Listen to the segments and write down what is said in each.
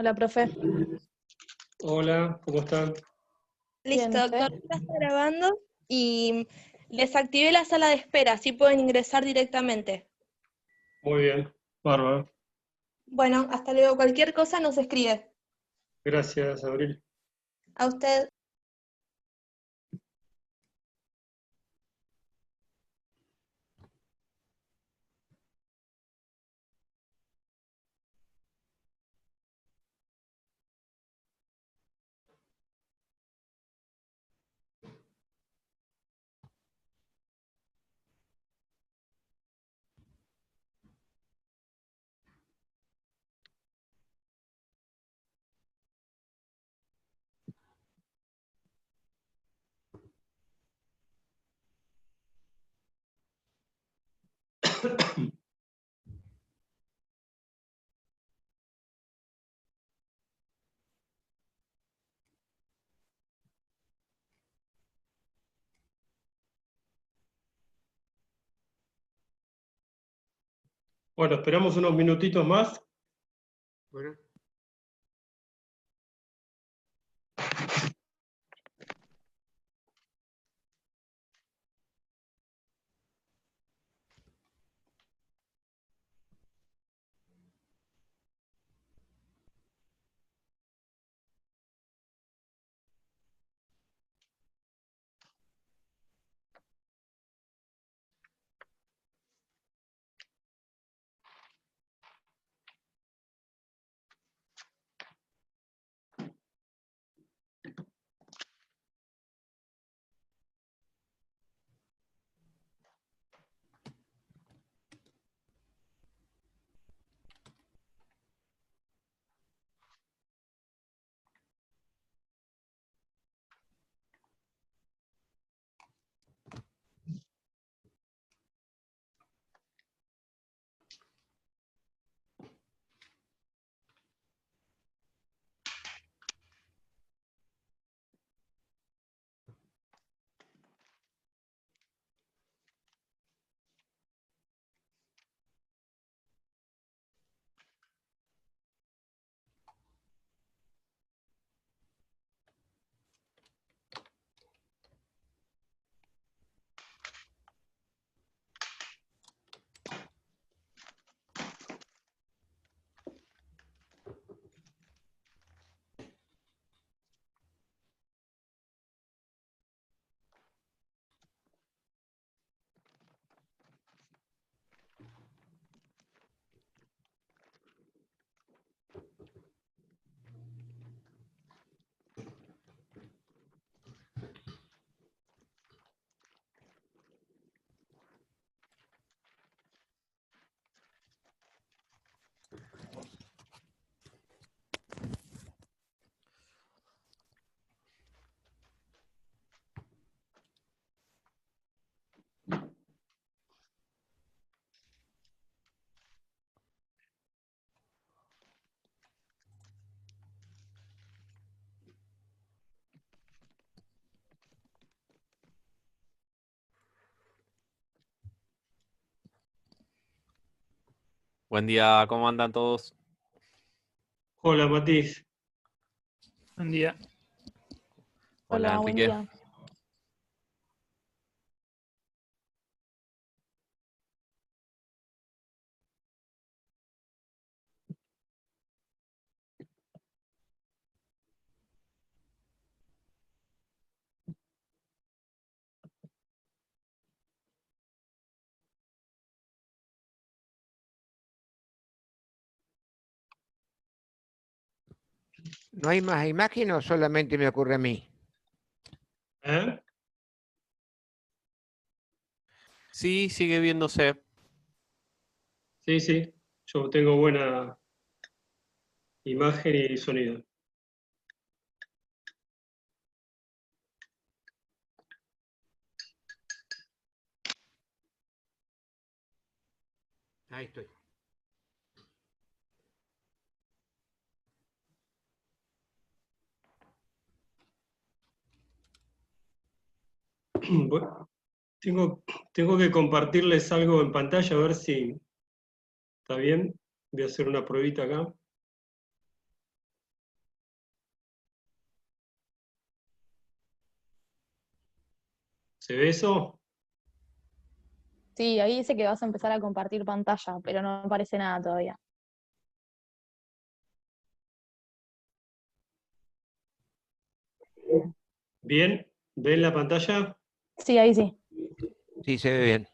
Hola, profe. Hola, ¿cómo están? Bien, Listo, ¿usted? doctor, ya está grabando y desactivé la sala de espera, así pueden ingresar directamente. Muy bien, bárbaro. Bueno, hasta luego. Cualquier cosa nos escribe. Gracias, Abril. A usted. Bueno, esperamos unos minutitos más. Bueno. Buen día, ¿cómo andan todos? Hola, Matiz. Buen día. Hola, Buen Enrique. día. ¿No hay más imagen o solamente me ocurre a mí? ¿Eh? Sí, sigue viéndose. Sí, sí, yo tengo buena imagen y sonido. Ahí estoy. Bueno, tengo que compartirles algo en pantalla, a ver si está bien. Voy a hacer una pruebita acá. ¿Se ve eso? Sí, ahí dice que vas a empezar a compartir pantalla, pero no aparece nada todavía. ¿Bien? ¿Ven la pantalla? Sí, ahí sí. Sí, se ve bien.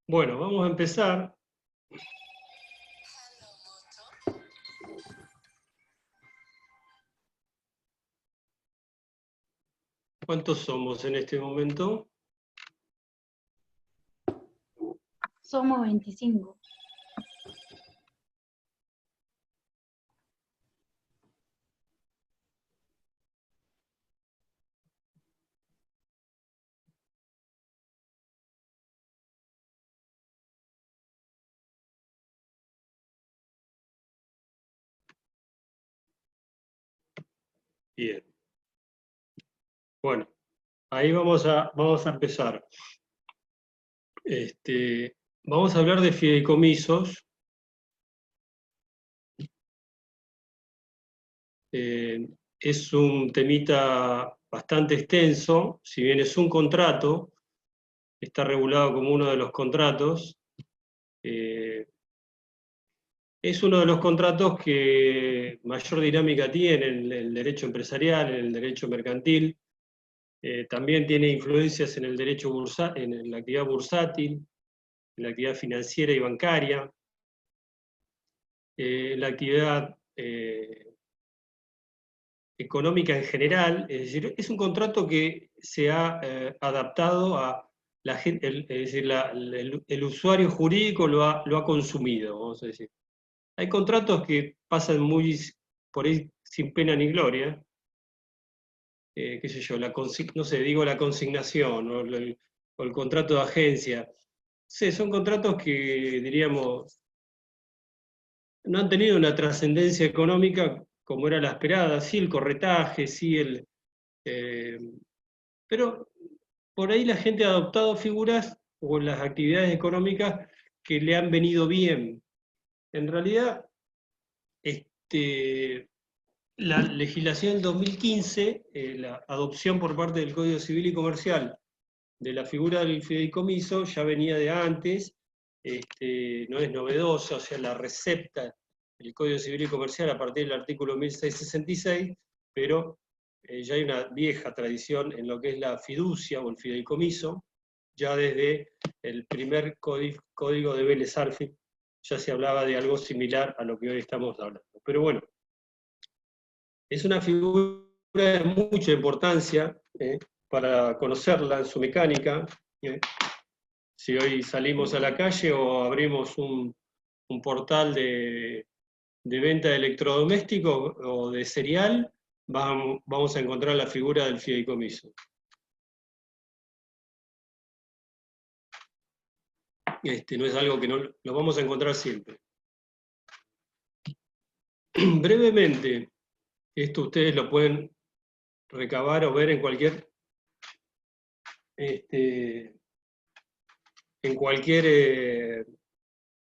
Bueno, vamos a empezar. ¿Cuántos somos en este momento? Somos 25. Bien. Bueno, ahí vamos a empezar. Vamos a hablar de fideicomisos. Es un temita bastante extenso, si bien es un contrato, está regulado como uno de los contratos. Es uno de los contratos que mayor dinámica tiene en el derecho empresarial, en el derecho mercantil. También tiene influencias en el derecho en la actividad bursátil, en la actividad financiera y bancaria, en la actividad económica en general. Es decir, es un contrato que se ha adaptado a la gente, es decir, el usuario jurídico lo ha consumido, vamos a decir. Hay contratos que pasan muy por ahí sin pena ni gloria, qué sé yo, no sé, digo la consignación o el contrato de agencia. Sí, son contratos que, diríamos, no han tenido una trascendencia económica como era la esperada, sí el corretaje, sí pero por ahí la gente ha adoptado figuras o las actividades económicas que le han venido bien. En realidad, la legislación del 2015, la adopción por parte del Código Civil y Comercial de la figura del fideicomiso ya venía de antes, no es novedosa, o sea, la recepta el Código Civil y Comercial a partir del artículo 1666, pero ya hay una vieja tradición en lo que es la fiducia o el fideicomiso, ya desde el primer código de Vélez Arfield ya se hablaba de algo similar a lo que hoy estamos hablando. Pero bueno, es una figura de mucha importancia para conocerla en su mecánica. Si hoy salimos a la calle o abrimos un portal de venta de electrodomésticos o de cereal, vamos a encontrar la figura del fideicomiso. No es algo que no lo vamos a encontrar siempre. Brevemente, esto ustedes lo pueden recabar o ver en cualquier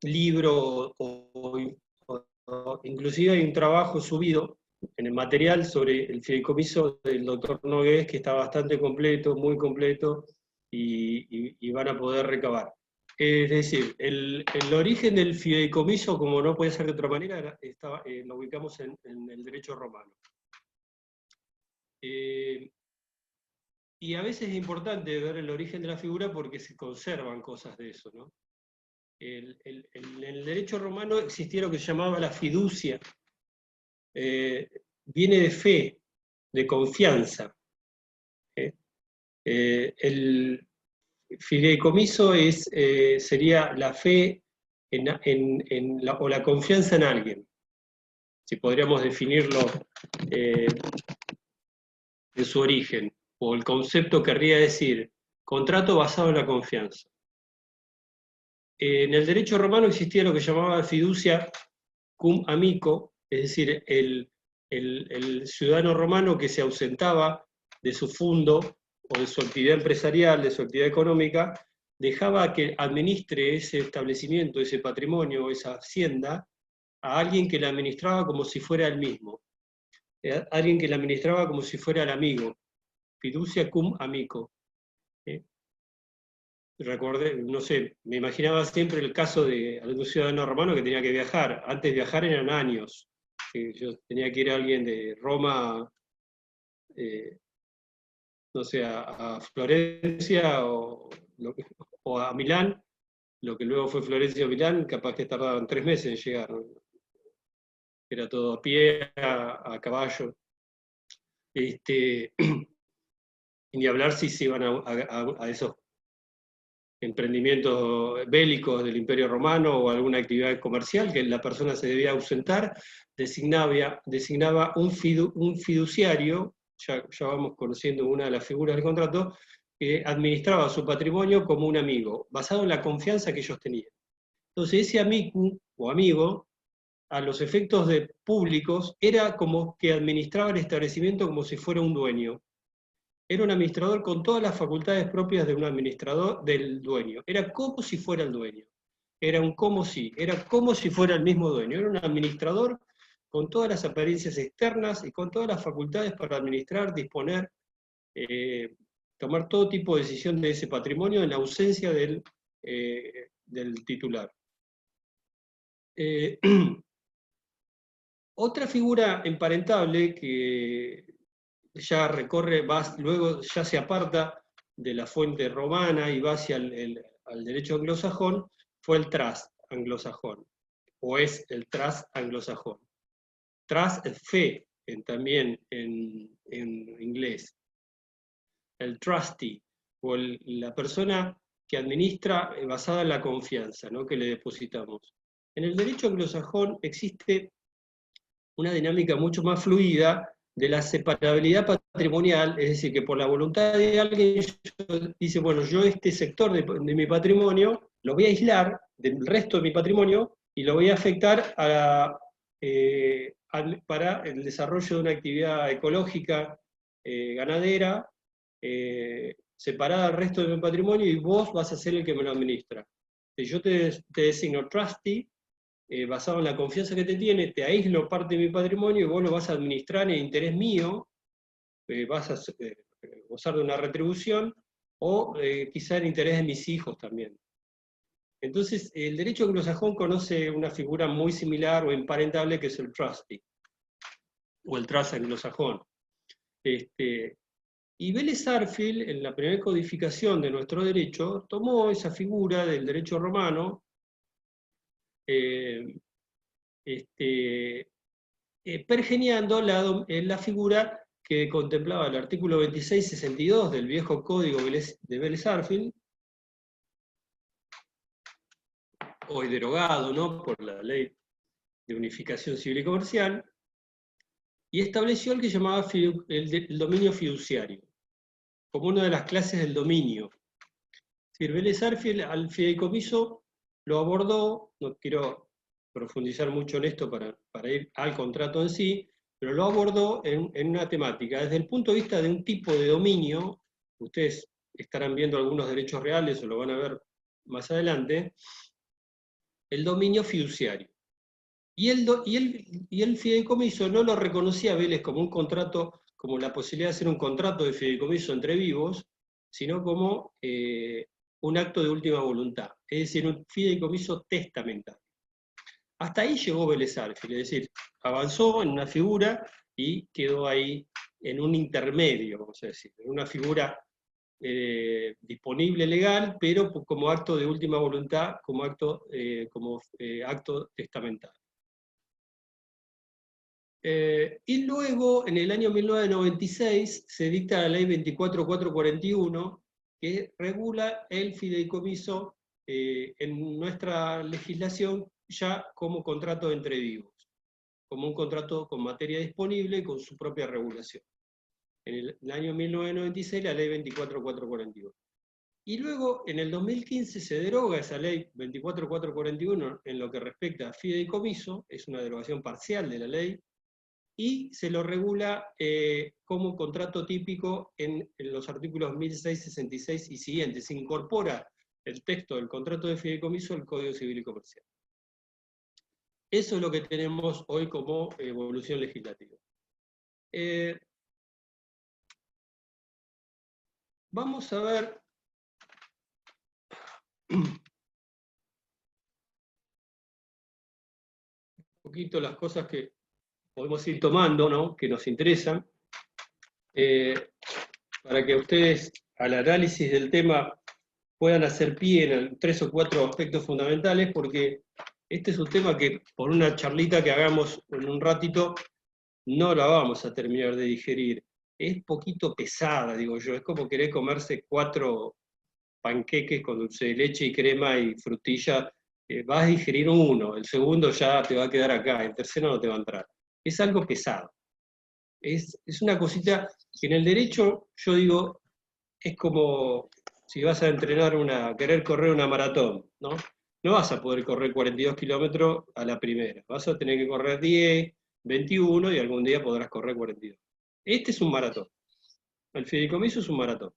libro o inclusive hay un trabajo subido en el material sobre el fideicomiso del doctor Nogués que está bastante completo, muy completo, y van a poder recabar. Es decir, el origen del fideicomiso, como no puede ser de otra manera, lo ubicamos en el derecho romano. Y a veces es importante ver el origen de la figura porque se conservan cosas de eso, ¿no? En el derecho romano existía lo que se llamaba la fiducia. Viene de fe, de confianza. El fideicomiso sería la fe o la confianza en alguien, si podríamos definirlo de su origen, o el concepto querría decir contrato basado en la confianza. En el derecho romano existía lo que llamaba fiducia cum amico, es decir, el ciudadano romano que se ausentaba de su fondo o de su actividad empresarial, de su actividad económica, dejaba que administre ese establecimiento, ese patrimonio, esa hacienda, a alguien que la administraba como si fuera el mismo. Alguien que la administraba como si fuera el amigo. Fiducia cum amico. Recordé, no sé, me imaginaba siempre el caso de algún ciudadano romano que tenía que viajar. Antes viajar eran años. Yo tenía que ir a alguien de Roma, no sé, a Florencia o a Milán, lo que luego fue Florencia o Milán, capaz que tardaban 3 meses en llegar, ¿no? Era todo a pie, a caballo. Y ni hablar si se iban a esos emprendimientos bélicos del Imperio Romano o alguna actividad comercial que la persona se debía ausentar, designaba un fiduciario, ya vamos conociendo una de las figuras del contrato, que administraba su patrimonio como un amigo, basado en la confianza que ellos tenían. Entonces ese amicu o amigo, a los efectos de públicos, era como que administraba el establecimiento como si fuera un dueño. Era un administrador con todas las facultades propias de un administrador, del dueño. Era como si fuera el dueño. Era como si fuera el mismo dueño. Era un administrador con todas las apariencias externas y con todas las facultades para administrar, disponer, tomar todo tipo de decisión de ese patrimonio en la ausencia del titular. Otra figura emparentable que ya recorre, luego ya se aparta de la fuente romana y va hacia al derecho anglosajón, fue el trust anglosajón, o es el trust anglosajón. Trust es fe, también en inglés. El trustee, o la persona que administra basada en la confianza, ¿no?, que le depositamos. En el derecho anglosajón existe una dinámica mucho más fluida de la separabilidad patrimonial, es decir, que por la voluntad de alguien dice, bueno, yo este sector de mi patrimonio lo voy a aislar del resto de mi patrimonio y lo voy a afectar para el desarrollo de una actividad ecológica, ganadera, separada del resto de mi patrimonio, y vos vas a ser el que me lo administra. Si yo te designo trustee, basado en la confianza que te tiene, te aíslo parte de mi patrimonio y vos lo vas a administrar en interés mío, vas a gozar de una retribución, o quizá en interés de mis hijos también. Entonces, el derecho anglosajón conoce una figura muy similar o emparentable que es el trustee, o el trust anglosajón. Y Vélez Sarsfield, en la primera codificación de nuestro derecho, tomó esa figura del derecho romano, pergeniando la figura que contemplaba el artículo 2662 del viejo código de Vélez Sarsfield, hoy derogado, ¿no?, por la ley de unificación civil y comercial, y estableció el que llamaba el dominio fiduciario, como una de las clases del dominio. Es decir, Vélez Sarsfield al fideicomiso lo abordó, no quiero profundizar mucho en esto para ir al contrato en sí, pero lo abordó en una temática, desde el punto de vista de un tipo de dominio. Ustedes estarán viendo algunos derechos reales, o lo van a ver más adelante, el dominio fiduciario. Y el fideicomiso no lo reconocía a Vélez como un contrato, como la posibilidad de hacer un contrato de fideicomiso entre vivos, sino como un acto de última voluntad, es decir, un fideicomiso testamentario. Hasta ahí llegó Vélez Sarsfield, es decir, avanzó en una figura y quedó ahí en un intermedio, vamos a decir, en una figura disponible legal, pero como acto de última voluntad, como acto testamentario. Y luego, en el año 1996, se dicta la ley 24441, que regula el fideicomiso en nuestra legislación ya como contrato entre vivos, como un contrato con materia disponible y con su propia regulación. En el año 1996, la ley 24441. Y luego, en el 2015, se deroga esa ley 24441 en lo que respecta a fideicomiso, es una derogación parcial de la ley, y se lo regula como contrato típico en los artículos 1666 y siguientes. Se incorpora el texto del contrato de fideicomiso al Código Civil y Comercial. Eso es lo que tenemos hoy como evolución legislativa. Vamos a ver un poquito las cosas que podemos ir tomando, ¿no?, que nos interesan, para que ustedes al análisis del tema puedan hacer pie en 3 o 4 aspectos fundamentales, porque este es un tema que por una charlita que hagamos en un ratito no la vamos a terminar de digerir. Es poquito pesada, digo yo, es como querer comerse 4 panqueques con dulce de leche y crema y frutilla. Vas a digerir uno, el segundo ya te va a quedar acá, el tercero no te va a entrar. Es algo pesado. Es una cosita que en el derecho, yo digo, es como si vas a entrenar querer correr una maratón, ¿no? No vas a poder correr 42 kilómetros a la primera, vas a tener que correr 10, 21 y algún día podrás correr 42. Este es un maratón. El fideicomiso es un maratón.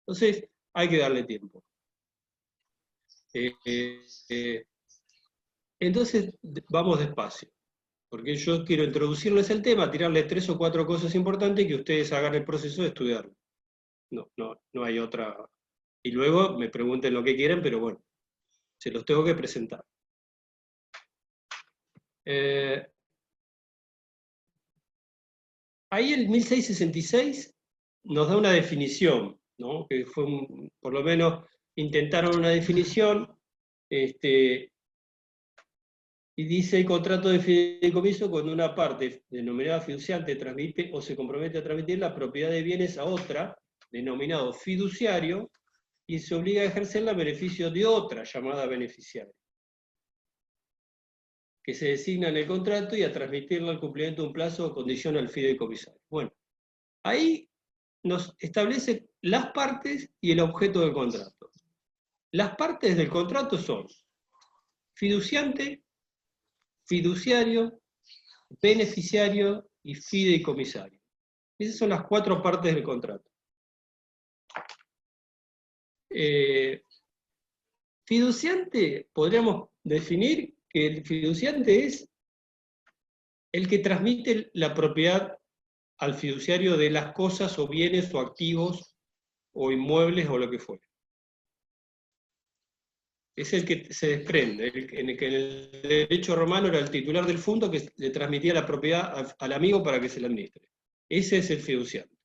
Entonces, hay que darle tiempo. Entonces, vamos despacio, porque yo quiero introducirles el tema, tirarles 3 o 4 cosas importantes y que ustedes hagan el proceso de estudiarlo. No hay otra. Y luego me pregunten lo que quieran, pero bueno, se los tengo que presentar. Ahí el 1666 nos da una definición, ¿no?, que fue por lo menos intentaron una definición, y dice: el contrato de fideicomiso cuando una parte denominada fiduciante transmite o se compromete a transmitir la propiedad de bienes a otra, denominado fiduciario, y se obliga a ejercerla a beneficio de otra, llamada beneficiaria, que se designa en el contrato, y a transmitirla al cumplimiento de un plazo o condición al fideicomisario. Bueno, ahí nos establece las partes y el objeto del contrato. Las partes del contrato son fiduciante, fiduciario, beneficiario y fideicomisario. Esas son las 4 partes del contrato. Fiduciante, podríamos definir que el fiduciante es el que transmite la propiedad al fiduciario de las cosas o bienes o activos o inmuebles o lo que fuera. Es el que se desprende, en el derecho romano era el titular del fondo que le transmitía la propiedad al amigo para que se la administre. Ese es el fiduciario.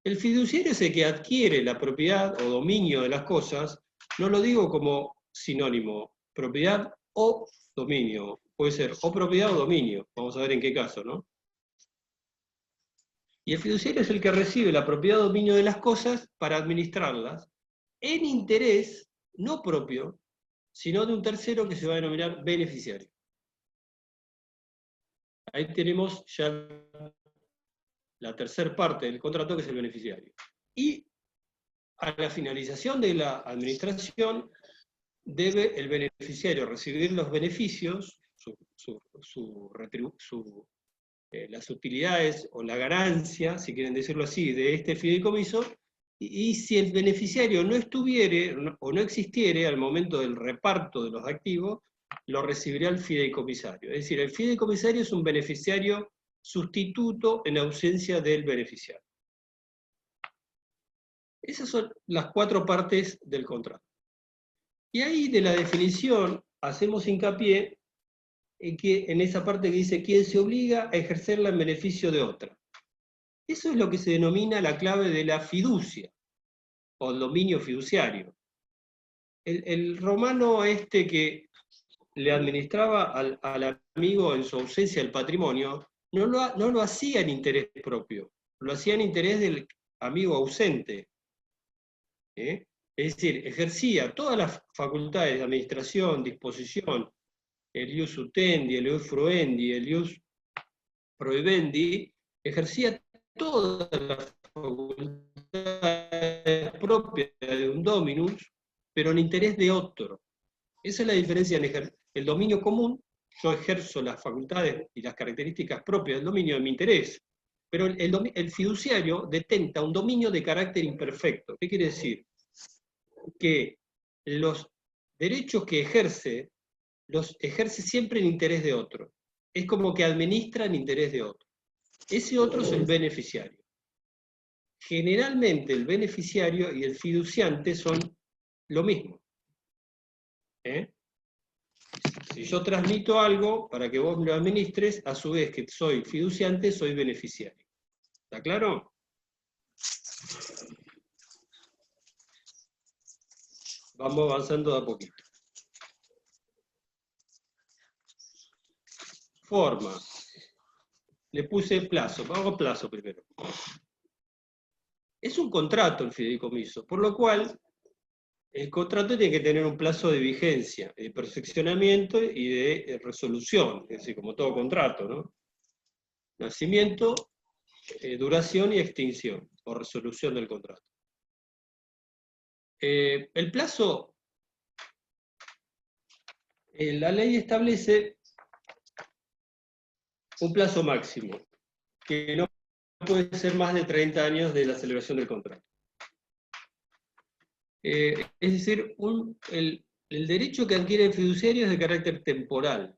El fiduciario es el que adquiere la propiedad o dominio de las cosas. No lo digo como sinónimo, propiedad o dominio. Puede ser o propiedad o dominio. Vamos a ver en qué caso, ¿no? Y el fiduciario es el que recibe la propiedad o dominio de las cosas para administrarlas en interés no propio, sino de un tercero que se va a denominar beneficiario. Ahí tenemos ya la tercera parte del contrato, que es el beneficiario. Y a la finalización de la administración, debe el beneficiario recibir los beneficios, las utilidades o la ganancia, si quieren decirlo así, de este fideicomiso, y si el beneficiario no estuviere o no existiere al momento del reparto de los activos, lo recibiría el fideicomisario. Es decir, el fideicomisario es un beneficiario sustituto en ausencia del beneficiario. Esas son las 4 partes del contrato. Y ahí de la definición hacemos hincapié en esa parte que dice quién se obliga a ejercerla en beneficio de otra. Eso es lo que se denomina la clave de la fiducia, o el dominio fiduciario. El romano que le administraba al amigo en su ausencia el patrimonio, no lo hacía en interés propio, lo hacía en interés del amigo ausente. Es decir, ejercía todas las facultades de administración, disposición, el ius utendi, el ius fruendi, el ius prohibendi, ejercía todas las facultades propias de un dominus, pero en interés de otro. Esa es la diferencia en el dominio común yo ejerzo las facultades y las características propias del dominio de mi interés. Pero el fiduciario detenta un dominio de carácter imperfecto. ¿Qué quiere decir? Que los derechos que ejerce, los ejerce siempre en interés de otro. Es como que administra en interés de otro. Ese otro es el beneficiario. Generalmente el beneficiario y el fiduciante son lo mismo. Si yo transmito algo para que vos me lo administres, a su vez que soy fiduciante, soy beneficiario. ¿Está claro? Vamos avanzando de a poquito. Forma. Le puse plazo. Vamos a plazo primero. Es un contrato el fideicomiso, por lo cual el contrato tiene que tener un plazo de vigencia, de perfeccionamiento y de resolución, es decir, como todo contrato, ¿no? Nacimiento, duración y extinción, o resolución del contrato. El plazo, la ley establece un plazo máximo, que no puede ser más de 30 años de la celebración del contrato. Es decir, el derecho que adquiere el fiduciario es de carácter temporal.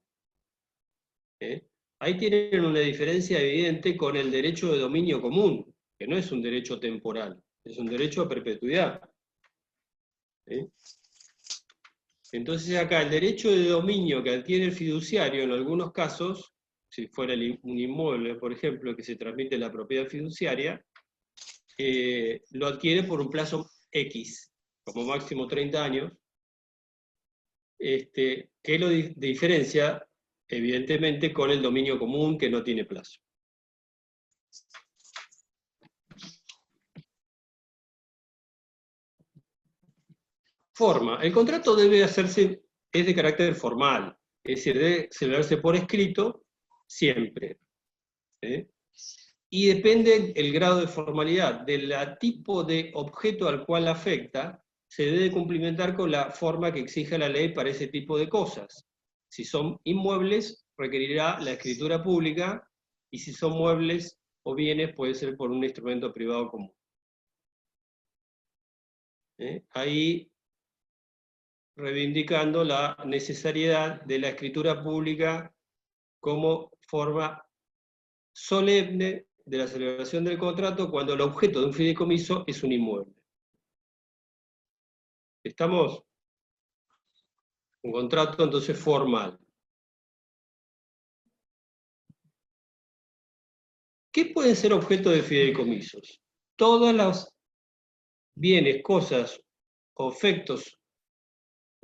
Ahí tienen una diferencia evidente con el derecho de dominio común, que no es un derecho temporal, es un derecho a perpetuidad. Entonces acá el derecho de dominio que adquiere el fiduciario en algunos casos, si fuera un inmueble, por ejemplo, que se transmite la propiedad fiduciaria, lo adquiere por un plazo X, como máximo 30 años, que lo diferencia, evidentemente, con el dominio común que no tiene plazo. Forma. El contrato debe hacerse, es de carácter formal, es decir, debe celebrarse por escrito siempre. Y depende el grado de formalidad del tipo de objeto al cual afecta, se debe cumplimentar con la forma que exija la ley para ese tipo de cosas. Si son inmuebles, requerirá la escritura pública, y si son muebles o bienes, puede ser por un instrumento privado común. Ahí reivindicando la necesariedad de la escritura pública como forma solemne de la celebración del contrato cuando el objeto de un fideicomiso es un inmueble. ¿Estamos? Un contrato entonces formal. ¿Qué pueden ser objeto de fideicomisos? Todos los bienes, cosas, efectos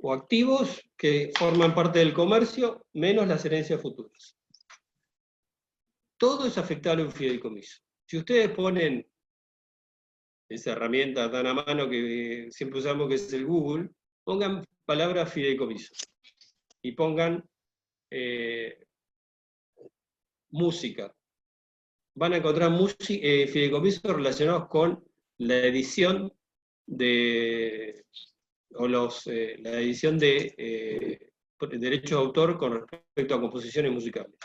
o activos que forman parte del comercio, menos las herencias futuras. Todo es afectable a un fideicomiso. Si ustedes ponen esa herramienta tan a mano que siempre usamos, que es el Google, pongan palabra fideicomiso y pongan música. Van a encontrar fideicomisos relacionados con la edición de la edición de derechos de autor con respecto a composiciones musicales.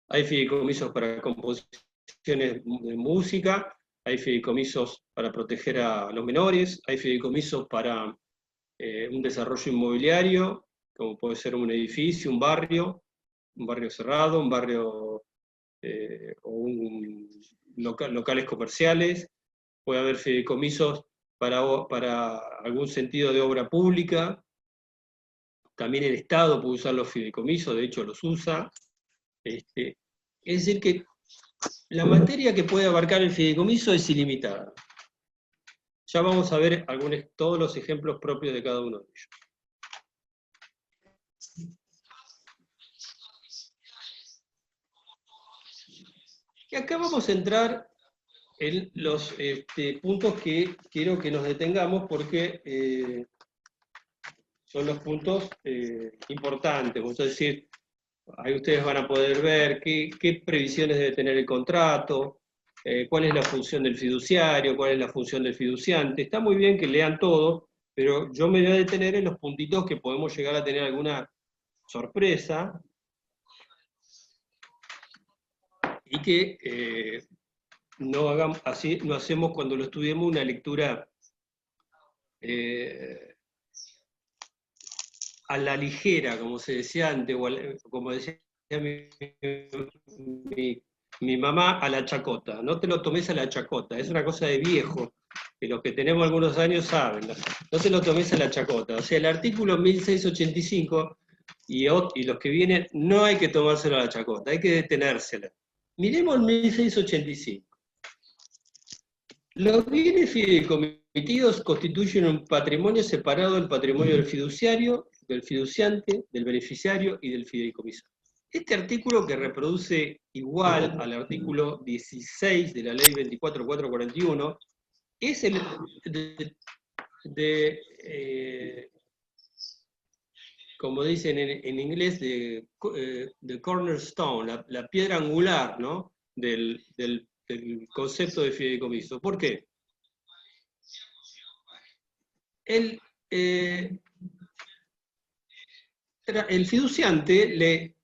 Hay fideicomisos para composiciones de música, hay fideicomisos para proteger a los menores, hay fideicomisos para un desarrollo inmobiliario, como puede ser un edificio, un barrio cerrado, un barrio o locales comerciales. Puede haber fideicomisos para algún sentido de obra pública. También el Estado puede usar los fideicomisos, de hecho los usa. Es decir que la materia que puede abarcar el fideicomiso es ilimitada. Ya vamos a ver todos los ejemplos propios de cada uno de ellos. Y acá vamos a entrar en los puntos que quiero que nos detengamos porque son los puntos importantes. Es decir, ahí ustedes van a poder ver qué previsiones debe tener el contrato, cuál es la función del fiduciario, cuál es la función del fiduciante. Está muy bien que lean todo, pero yo me voy a detener en los puntitos que podemos llegar a tener alguna sorpresa, y que no hacemos cuando lo estudiemos una lectura a la ligera, como se decía antes, o como decía mi mamá, a la chacota. No te lo tomes a la chacota, es una cosa de viejo, que los que tenemos algunos años saben. No te lo tomes a la chacota. O sea, el artículo 1685 y los que vienen, no hay que tomárselo a la chacota, hay que detenérsela. Miremos el 1685. Los bienes fideikomitidos constituyen un patrimonio separado del patrimonio del fiduciario, del fiduciante, del beneficiario y del fideicomisario. Este artículo, que reproduce igual al artículo 16 de la ley 24.441, es el como dicen en inglés, de cornerstone, la piedra angular, ¿no?, del concepto de fideicomiso. ¿Por qué? El fiduciante le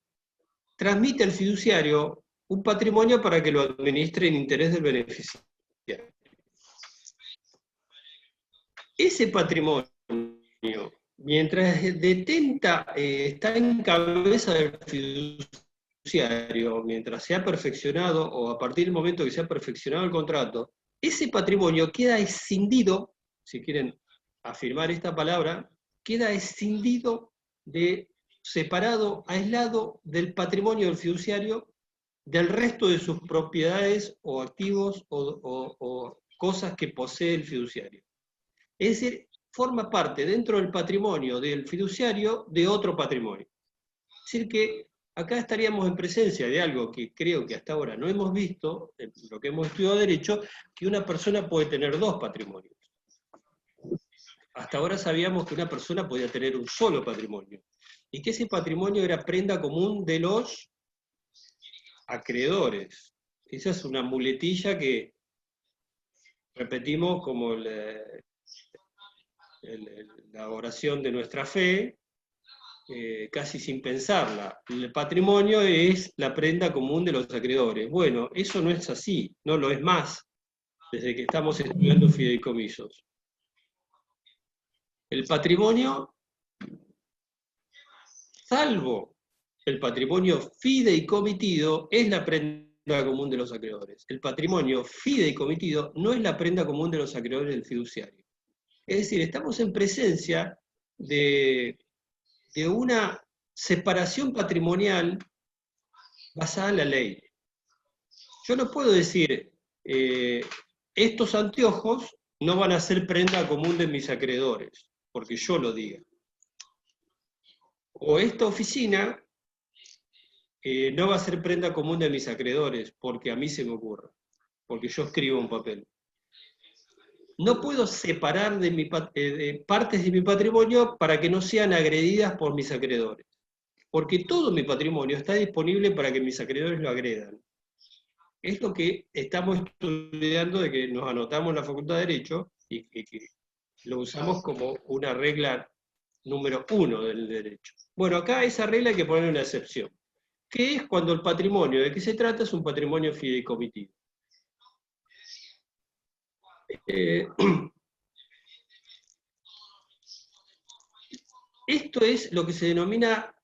transmite al fiduciario un patrimonio para que lo administre en interés del beneficiario. Ese patrimonio, mientras está en cabeza del fiduciario, mientras se ha perfeccionado, o a partir del momento que se ha perfeccionado el contrato, ese patrimonio queda escindido, si quieren afirmar esta palabra, queda escindido, separado, aislado del patrimonio del fiduciario, del resto de sus propiedades o activos o cosas que posee el fiduciario. Es decir, forma parte dentro del patrimonio del fiduciario de otro patrimonio. Es decir, que acá estaríamos en presencia de algo que creo que hasta ahora no hemos visto, en lo que hemos estudiado derecho, que una persona puede tener dos patrimonios. Hasta ahora sabíamos que una persona podía tener un solo patrimonio, y que ese patrimonio era prenda común de los acreedores. Esa es una muletilla que repetimos como la oración de nuestra fe, casi sin pensarla. El patrimonio es la prenda común de los acreedores. Bueno, eso no es así, no lo es más, desde que estamos estudiando fideicomisos. El patrimonio, salvo el patrimonio fideicomitido, es la prenda común de los acreedores. El patrimonio fideicomitido no es la prenda común de los acreedores del fiduciario. Es decir, estamos en presencia de una separación patrimonial basada en la ley. Yo no puedo decir, estos anteojos no van a ser prenda común de mis acreedores, porque yo lo diga. O esta oficina no va a ser prenda común de mis acreedores, porque a mí se me ocurra, porque yo escribo un papel. No puedo separar partes de mi patrimonio para que no sean agredidas por mis acreedores, porque todo mi patrimonio está disponible para que mis acreedores lo agredan. Es lo que estamos estudiando, de que nos anotamos en la Facultad de Derecho, y que lo usamos como una regla número 1 del derecho. Bueno, acá a esa regla hay que ponerle una excepción, que es cuando el patrimonio de que se trata es un patrimonio fideicomitido. Esto es lo que se denomina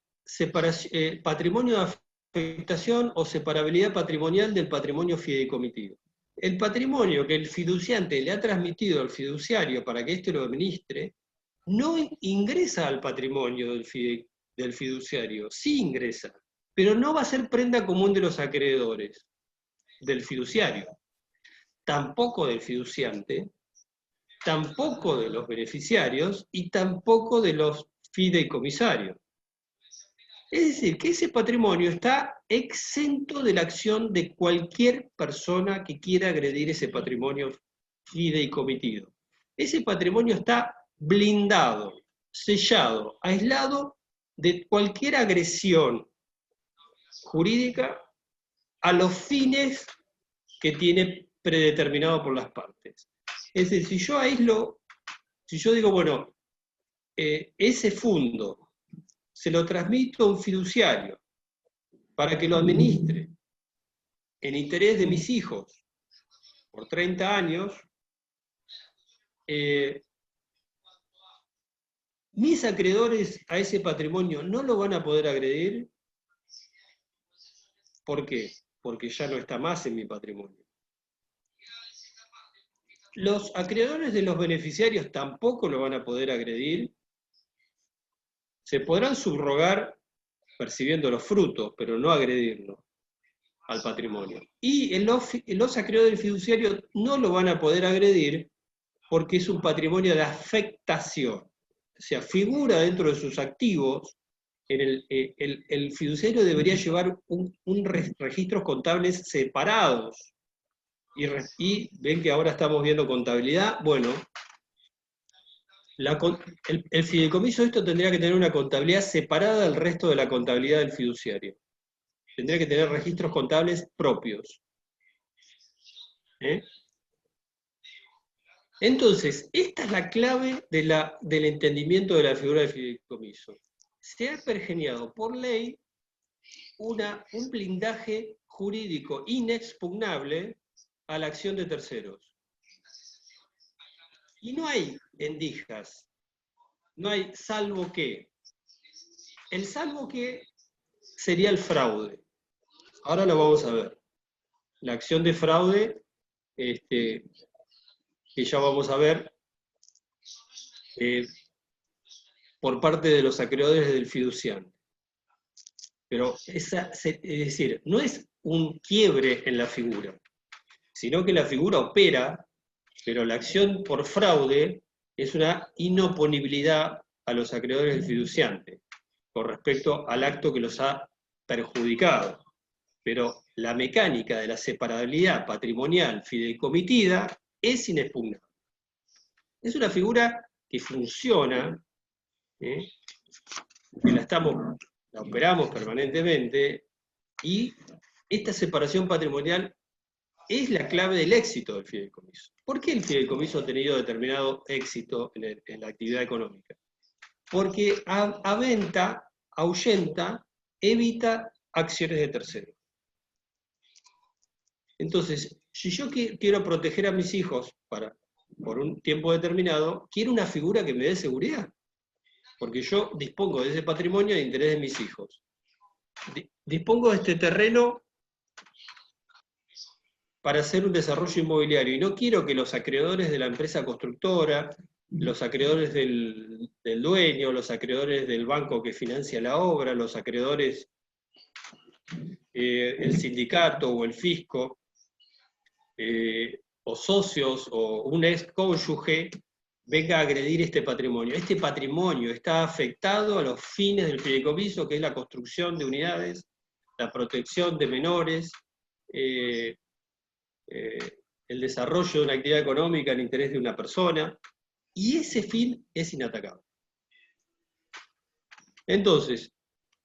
patrimonio de afectación o separabilidad patrimonial del patrimonio fideicomitido. El patrimonio que el fiduciante le ha transmitido al fiduciario para que éste lo administre, no ingresa al patrimonio del fiduciario, sí ingresa, pero no va a ser prenda común de los acreedores del fiduciario, tampoco del fiduciante, tampoco de los beneficiarios y tampoco de los fideicomisarios. Es decir, que ese patrimonio está exento de la acción de cualquier persona que quiera agredir ese patrimonio fideicomitido. Ese patrimonio está blindado, sellado, aislado de cualquier agresión jurídica a los fines que tiene predeterminado por las partes. Es decir, si yo aíslo, si yo digo, bueno, ese fondo se lo transmito a un fiduciario para que lo administre, en interés de mis hijos por 30 años, mis acreedores a ese patrimonio no lo van a poder agredir. ¿Por qué? Porque ya no está más en mi patrimonio. Los acreedores de los beneficiarios tampoco lo van a poder agredir. Se podrán subrogar percibiendo los frutos, pero no agredirlo al patrimonio. Y los acreedores del fiduciario no lo van a poder agredir porque es un patrimonio de afectación. O sea, figura dentro de sus activos. El fiduciario debería llevar registros contables separados. Y ven que ahora estamos viendo contabilidad. Bueno, el fideicomiso esto tendría que tener una contabilidad separada del resto de la contabilidad del fiduciario. Tendría que tener registros contables propios. Entonces, esta es la clave del entendimiento de la figura del fideicomiso. Se ha pergeniado por ley un blindaje jurídico inexpugnable a la acción de terceros. Y no hay endijas, no hay salvo que. El salvo que sería el fraude. Ahora lo vamos a ver. La acción de fraude, que ya vamos a ver, por parte de los acreedores del fiduciante. Pero es decir, no es un quiebre en la figura, sino que la figura opera, pero la acción por fraude es una inoponibilidad a los acreedores del fiduciante, con respecto al acto que los ha perjudicado. Pero la mecánica de la separabilidad patrimonial fideicomitida es inexpugnable. Es una figura que funciona, que la operamos permanentemente, y esta separación patrimonial es la clave del éxito del fideicomiso. ¿Por qué el fideicomiso ha tenido determinado éxito en la actividad económica? Porque aventa, ahuyenta, evita acciones de terceros. Entonces, si yo quiero proteger a mis hijos por un tiempo determinado, quiero una figura que me dé seguridad. Porque yo dispongo de ese patrimonio de interés de mis hijos. Dispongo de este terreno para hacer un desarrollo inmobiliario, y no quiero que los acreedores de la empresa constructora, los acreedores del dueño, los acreedores del banco que financia la obra, los acreedores, el sindicato o el fisco, o socios, o un ex cónyuge, venga a agredir este patrimonio. Este patrimonio está afectado a los fines del fideicomiso, que es la construcción de unidades, la protección de menores, el desarrollo de una actividad económica en interés de una persona, y ese fin es inatacable. Entonces,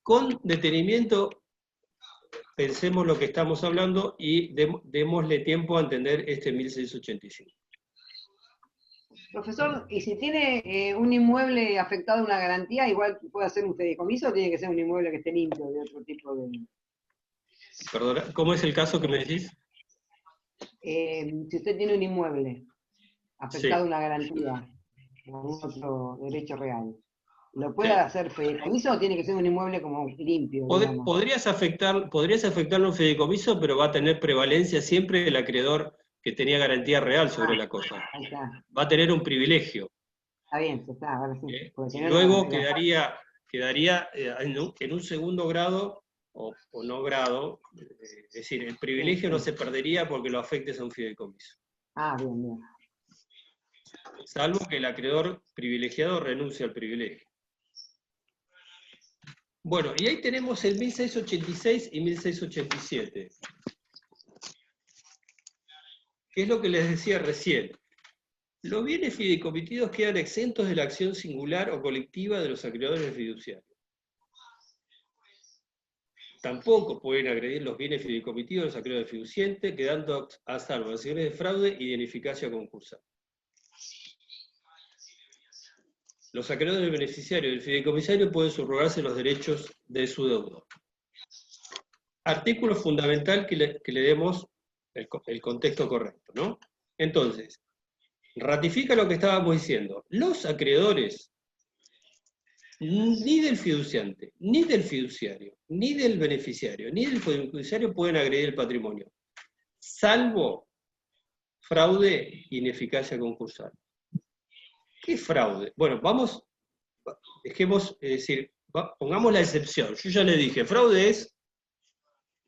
con detenimiento, pensemos lo que estamos hablando y démosle tiempo a entender este 1685. Profesor, ¿y si tiene un inmueble afectado a una garantía, igual puede hacer un fideicomiso o tiene que ser un inmueble que esté limpio de otro tipo de...? Perdona, ¿cómo es el caso que me decís? Si usted tiene un inmueble afectado a Sí. una garantía o algún otro derecho real, ¿lo puede Sí. hacer fideicomiso o tiene que ser un inmueble como limpio, digamos? Podrías afectarlo un fideicomiso, pero va a tener prevalencia siempre el acreedor que tenía garantía real sobre la cosa. Ahí está. Va a tener un privilegio. Está bien, ya está, ahora sí. Porque si Y no, luego no, quedaría en un segundo grado, o no grado, es decir, el privilegio no se perdería porque lo afectes a un fideicomiso. Ah, bien, bien. Salvo que el acreedor privilegiado renuncie al privilegio. Bueno, y ahí tenemos el 1686 y 1687. ¿Qué es lo que les decía recién? Los bienes fideicomitidos quedan exentos de la acción singular o colectiva de los acreedores fiduciarios. Tampoco pueden agredir los bienes fideicomitidos de los acreedores fiduciantes, quedando a salvo de acciones de fraude y de ineficacia concursal. Los acreedores del beneficiario y del fideicomisario pueden subrogarse los derechos de su deudor. artículo fundamental que le demos el contexto correcto, ¿no? Entonces, ratifica lo que estábamos diciendo. Los acreedores, ni del fiduciante, ni del fiduciario, ni del beneficiario, ni del fiduciario pueden agredir el patrimonio, salvo fraude e ineficacia concursal. ¿Qué fraude? Bueno, pongamos la excepción. Yo ya le dije, fraude es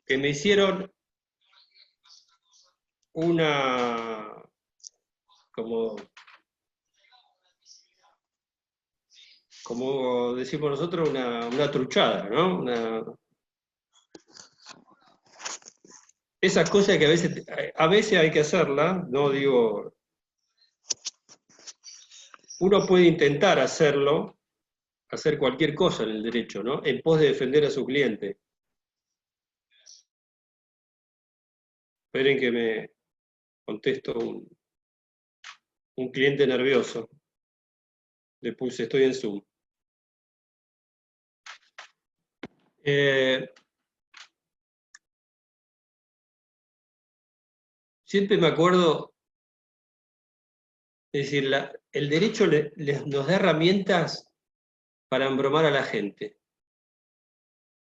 que me hicieron como decimos nosotros, una truchada, ¿no? Esas cosas que a veces hay que hacerlas, no digo, uno puede intentar hacerlo, hacer cualquier cosa en el derecho, ¿no? En pos de defender a su cliente. Esperen que me contesto un cliente nervioso. Le puse, estoy en Zoom. Siempre me acuerdo, es decir, el derecho nos da herramientas para embromar a la gente,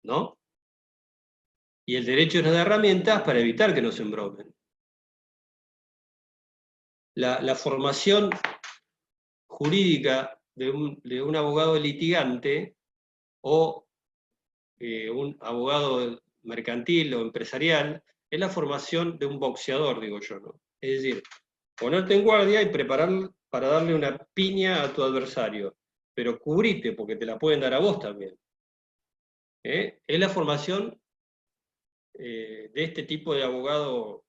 ¿no? Y el derecho nos da herramientas para evitar que nos embromen. La formación jurídica de un abogado litigante o un abogado mercantil o empresarial es la formación de un boxeador, digo yo, ¿no? Es decir, ponerte en guardia y preparar para darle una piña a tu adversario, pero cubrite porque te la pueden dar a vos también. Es la formación de este tipo de abogado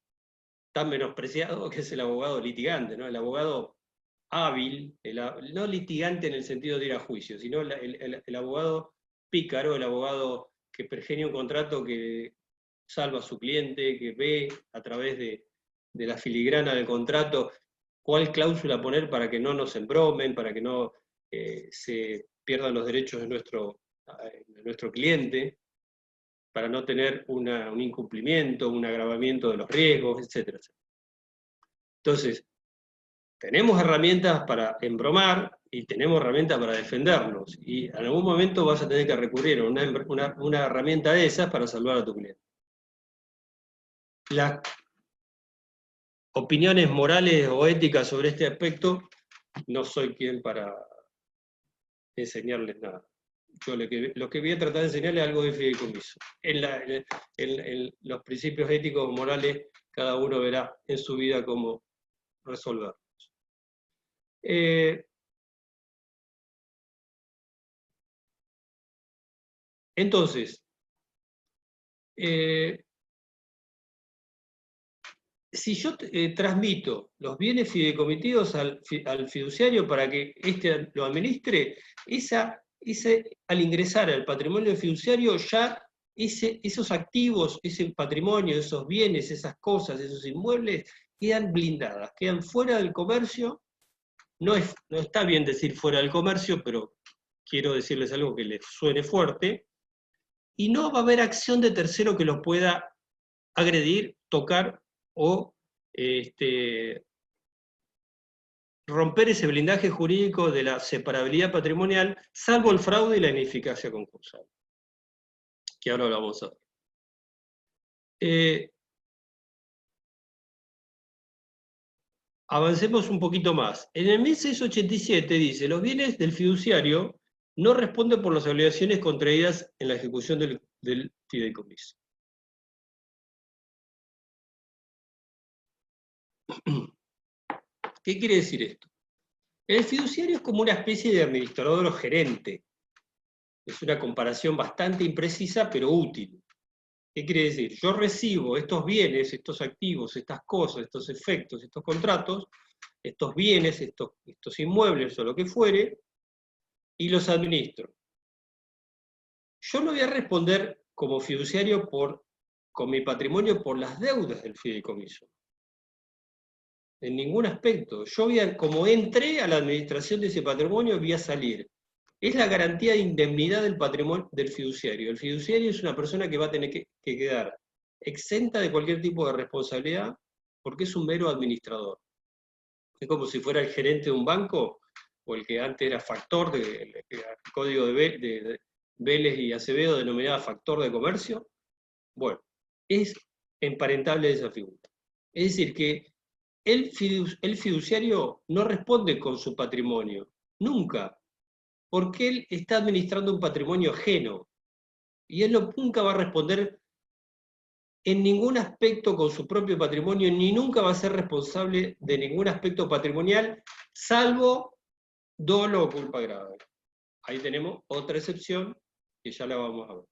tan menospreciado que es el abogado litigante, ¿no? El abogado hábil, no litigante en el sentido de ir a juicio, sino el abogado pícaro, el abogado que pergenia un contrato que salva a su cliente, que ve a través de la filigrana del contrato cuál cláusula poner para que no nos embromen, para que no se pierdan los derechos de nuestro cliente, para no tener un incumplimiento, un agravamiento de los riesgos, etc. Entonces, tenemos herramientas para embromar y tenemos herramientas para defendernos. Y en algún momento vas a tener que recurrir a una herramienta de esas para salvar a tu cliente. Las opiniones morales o éticas sobre este aspecto, no soy quien para enseñarles nada. Yo lo que voy a tratar de enseñarles es algo de fideicomiso. En los principios éticos o morales, cada uno verá en su vida cómo resolverlos. Entonces, si yo transmito los bienes fideicomitivos al fiduciario para que éste lo administre, al ingresar al patrimonio del fiduciario, ya esos activos, ese patrimonio, esos bienes, esas cosas, esos inmuebles, quedan blindadas, quedan fuera del comercio. No está bien decir fuera del comercio, pero quiero decirles algo que les suene fuerte, y no va a haber acción de tercero que los pueda agredir, tocar o romper ese blindaje jurídico de la separabilidad patrimonial, salvo el fraude y la ineficacia concursal, que ahora lo vamos a ver. Avancemos un poquito más. En el 1687 dice, los bienes del fiduciario no responden por las obligaciones contraídas en la ejecución del fideicomiso. ¿Qué quiere decir esto? El fiduciario es como una especie de administrador o gerente. Es una comparación bastante imprecisa, pero útil. ¿Qué quiere decir? Yo recibo estos bienes, estos activos, estas cosas, estos efectos, estos contratos, estos bienes, estos inmuebles o lo que fuere, y los administro. Yo no voy a responder como fiduciario con mi patrimonio por las deudas del fideicomiso. En ningún aspecto. Yo como entré a la administración de ese patrimonio, voy a salir es la garantía de indemnidad del patrimonio del fiduciario. El fiduciario es una persona que va a tener que quedar exenta de cualquier tipo de responsabilidad porque es un mero administrador. Es como si fuera el gerente de un banco, o el que antes era factor, el código de Vélez y Acevedo denominaba factor de comercio. Bueno, es emparentable de esa figura. Es decir, que el fiduciario no responde con su patrimonio, nunca, porque él está administrando un patrimonio ajeno, y él nunca va a responder en ningún aspecto con su propio patrimonio, ni nunca va a ser responsable de ningún aspecto patrimonial, salvo dolo o culpa grave. Ahí tenemos otra excepción, que ya la vamos a ver.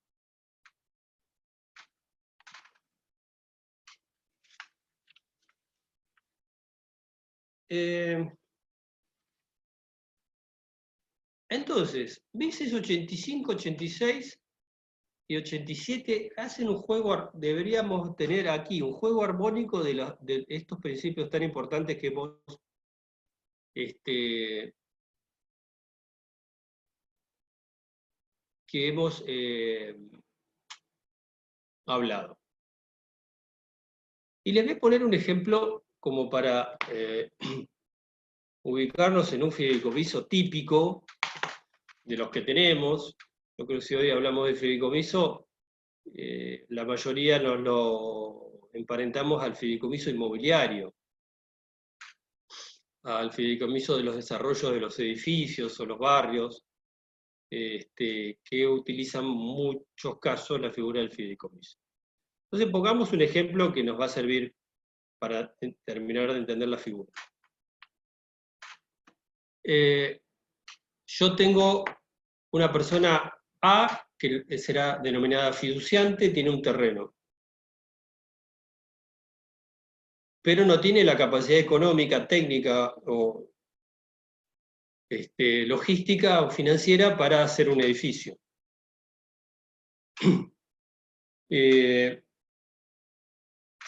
Entonces, veces 85, 86 y 87 hacen un juego, deberíamos tener aquí un juego armónico de estos principios tan importantes que hemos hablado. Y les voy a poner un ejemplo como para ubicarnos en un fideicomiso típico de los que tenemos. Yo creo que si hoy hablamos de fideicomiso, la mayoría nos lo emparentamos al fideicomiso inmobiliario, al fideicomiso de los desarrollos de los edificios o los barrios, que utilizan en muchos casos la figura del fideicomiso. Entonces pongamos un ejemplo que nos va a servir para terminar de entender la figura. Yo tengo una persona A, que será denominada fiduciante, tiene un terreno, pero no tiene la capacidad económica, técnica o logística o financiera para hacer un edificio.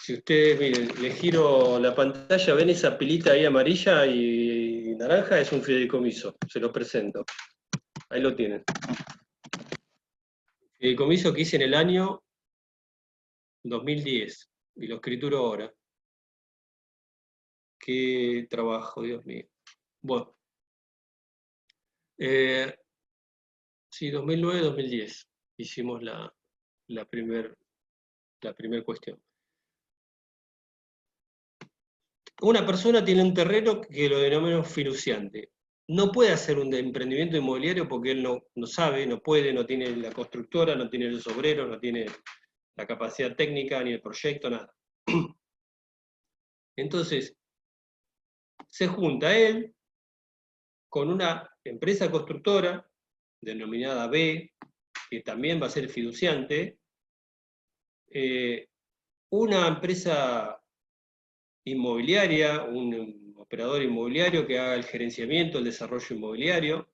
Si ustedes, miren, les giro la pantalla, ven esa pilita ahí amarilla y naranja, es un fideicomiso, se los presento. Ahí lo tienen. Fideicomiso que hice en el año 2010, y lo escrituro ahora. Qué trabajo, Dios mío. Bueno. Sí, 2009-2010 hicimos la primer cuestión. Una persona tiene un terreno que lo denominamos fiduciante. No puede hacer un emprendimiento inmobiliario porque él no sabe, no puede, no tiene la constructora, no tiene los obreros, no tiene la capacidad técnica, ni el proyecto, nada. Entonces, se junta él con una empresa constructora, denominada B, que también va a ser fiduciante, una empresa inmobiliaria, un operador inmobiliario que haga el gerenciamiento, el desarrollo inmobiliario,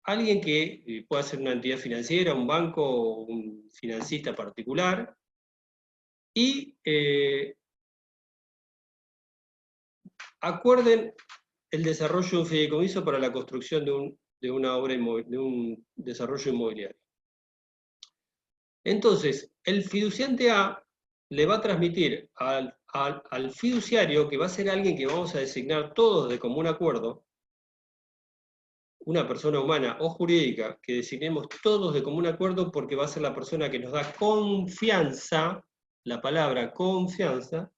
alguien que pueda ser una entidad financiera, un banco o un financista particular, y acuerden el desarrollo de un fideicomiso para la construcción de una obra de un desarrollo inmobiliario. Entonces, el fiduciante A le va a transmitir al fiduciario, que va a ser alguien que vamos a designar todos de común acuerdo, una persona humana o jurídica que designemos todos de común acuerdo, porque va a ser la persona que nos da confianza, la palabra confianza,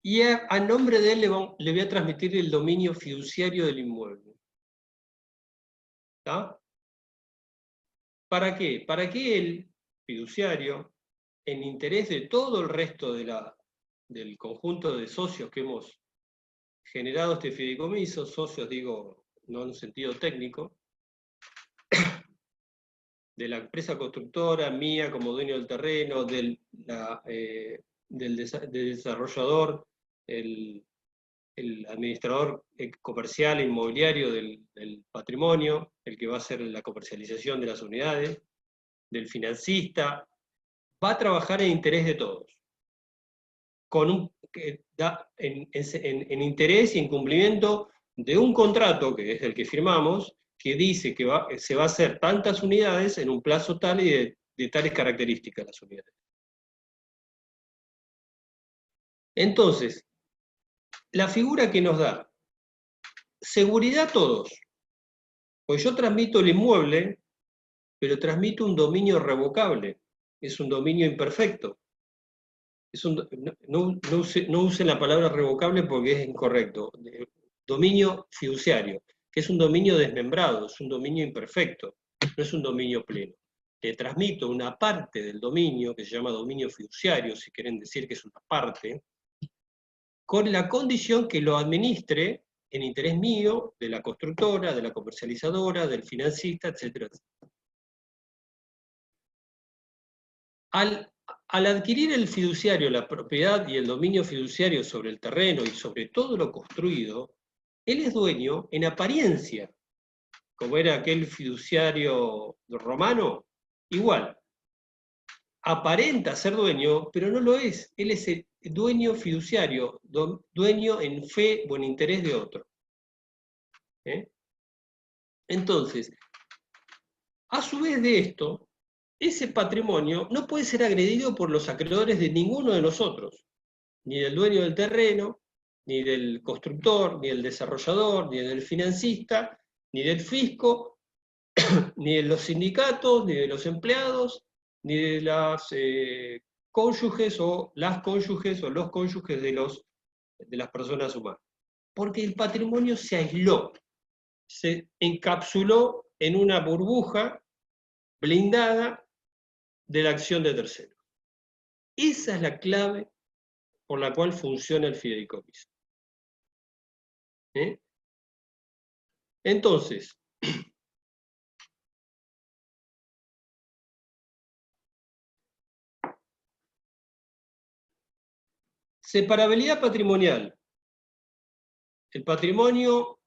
y a nombre de él le voy a transmitir el dominio fiduciario del inmueble. ¿Está? ¿Para qué? Para que el fiduciario, en interés de todo el resto del conjunto de socios que hemos generado este fideicomiso, socios digo, no en un sentido técnico, de la empresa constructora, mía como dueño del terreno, del desarrollador, el administrador comercial e inmobiliario del patrimonio, el que va a hacer la comercialización de las unidades, del financista, va a trabajar en interés de todos. en interés y en cumplimiento de un contrato, que es el que firmamos, que dice que se va a hacer tantas unidades en un plazo tal y de tales características las unidades. Entonces, la figura que nos da seguridad a todos, pues yo transmito el inmueble, pero transmito un dominio revocable, es un dominio imperfecto. No usen la palabra revocable porque es incorrecto. Dominio fiduciario, que es un dominio desmembrado, es un dominio imperfecto, no es un dominio pleno. Le transmito una parte del dominio, que se llama dominio fiduciario, si quieren decir que es una parte, con la condición que lo administre en interés mío, de la constructora, de la comercializadora, del financista, etc. Al adquirir el fiduciario la propiedad y el dominio fiduciario sobre el terreno y sobre todo lo construido, él es dueño en apariencia, como era aquel fiduciario romano, igual. Aparenta ser dueño, pero no lo es. Él es el dueño fiduciario, dueño en fe o en interés de otro. Entonces, a su vez de esto, ese patrimonio no puede ser agredido por los acreedores de ninguno de nosotros, ni del dueño del terreno, ni del constructor, ni del desarrollador, ni del financista, ni del fisco, ni de los sindicatos, ni de los empleados, ni de las cónyuges o las cónyuges o los cónyuges de las personas humanas. Porque el patrimonio se aisló, se encapsuló en una burbuja blindada de la acción de terceros. Esa es la clave por la cual funciona el fideicomiso. Entonces, separabilidad patrimonial. El patrimonio,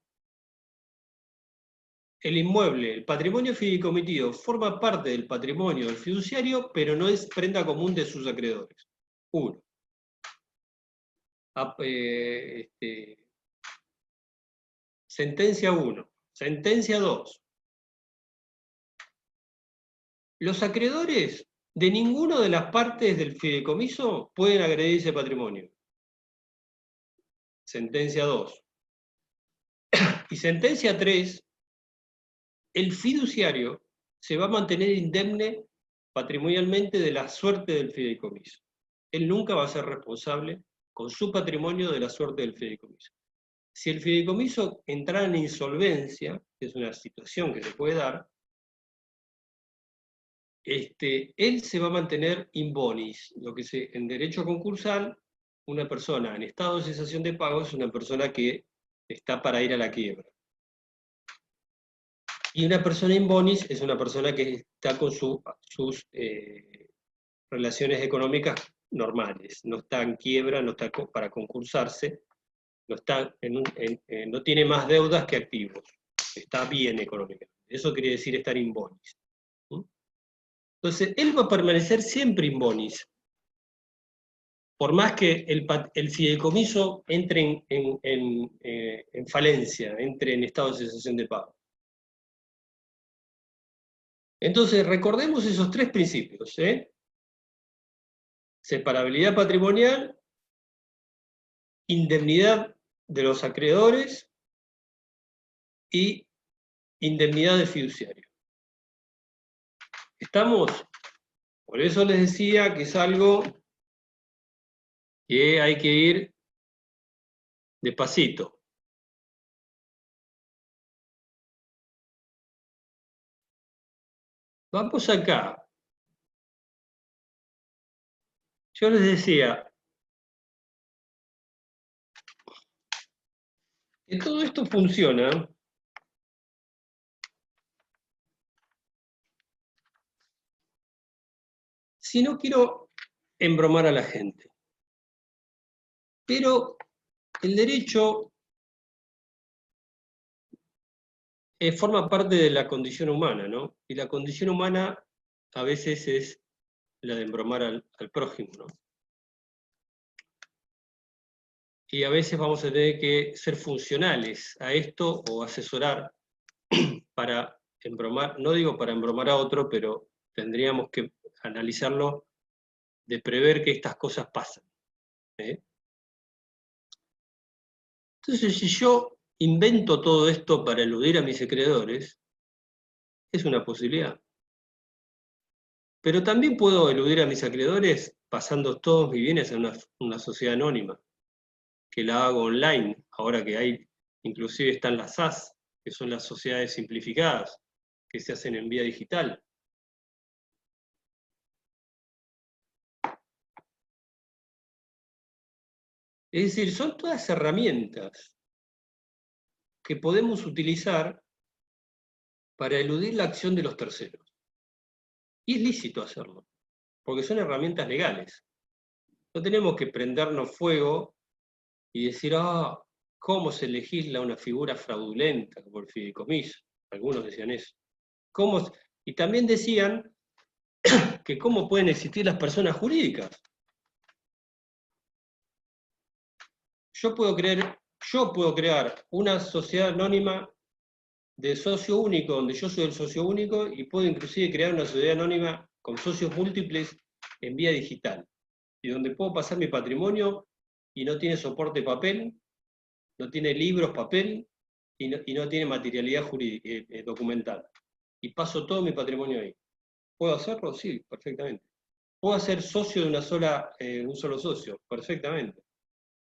el inmueble, el patrimonio fideicomitido forma parte del patrimonio del fiduciario, pero no es prenda común de sus acreedores. 1. Sentencia 1. Sentencia 2. Los acreedores de ninguna de las partes del fideicomiso pueden agredir ese patrimonio. Sentencia 2. Y sentencia 3, el fiduciario se va a mantener indemne patrimonialmente de la suerte del fideicomiso. Él nunca va a ser responsable con su patrimonio de la suerte del fideicomiso. Si el fideicomiso entrara en insolvencia, que es una situación que se puede dar, él se va a mantener in bonis, lo que en derecho concursal, una persona en estado de cesación de pagos es una persona que está para ir a la quiebra. Y una persona in bonis es una persona que está con sus relaciones económicas normales, no está en quiebra, no está para concursarse, no tiene más deudas que activos, está bien económicamente. Eso quiere decir estar in bonis. Entonces, él va a permanecer siempre in bonis, por más que el fideicomiso entre en falencia, entre en estado de cesación de pago. Entonces, recordemos esos 3 principios. Separabilidad patrimonial, indemnidad de los acreedores y indemnidad del fiduciario. ¿Estamos? Por eso les decía que es algo que hay que ir despacito. Vamos acá. Yo les decía que todo esto funciona si no quiero embromar a la gente. Pero el derecho forma parte de la condición humana, ¿no? Y la condición humana a veces es la de embromar al prójimo, ¿no? y a veces vamos a tener que ser funcionales a esto o asesorar para embromar, no digo para embromar a otro, pero tendríamos que analizarlo de prever que estas cosas pasan. Entonces, si yo invento todo esto para eludir a mis acreedores, es una posibilidad. Pero también puedo eludir a mis acreedores pasando todos mis bienes a una sociedad anónima, que la hago online, ahora que hay, inclusive están las SAS, que son las sociedades simplificadas, que se hacen en vía digital. Es decir, son todas herramientas que podemos utilizar para eludir la acción de los terceros. Y es lícito hacerlo, porque son herramientas legales. No tenemos que prendernos fuego y decir, ¿cómo se legisla una figura fraudulenta como el fideicomiso? Algunos decían eso. Y también decían que cómo pueden existir las personas jurídicas. Yo puedo crear una sociedad anónima de socio único, donde yo soy el socio único, y puedo inclusive crear una sociedad anónima con socios múltiples en vía digital, y donde puedo pasar mi patrimonio y no tiene soporte papel, no tiene libros papel, y no tiene materialidad documental. Y paso todo mi patrimonio ahí. ¿Puedo hacerlo? Sí, perfectamente. ¿Puedo ser socio de un solo socio? Perfectamente.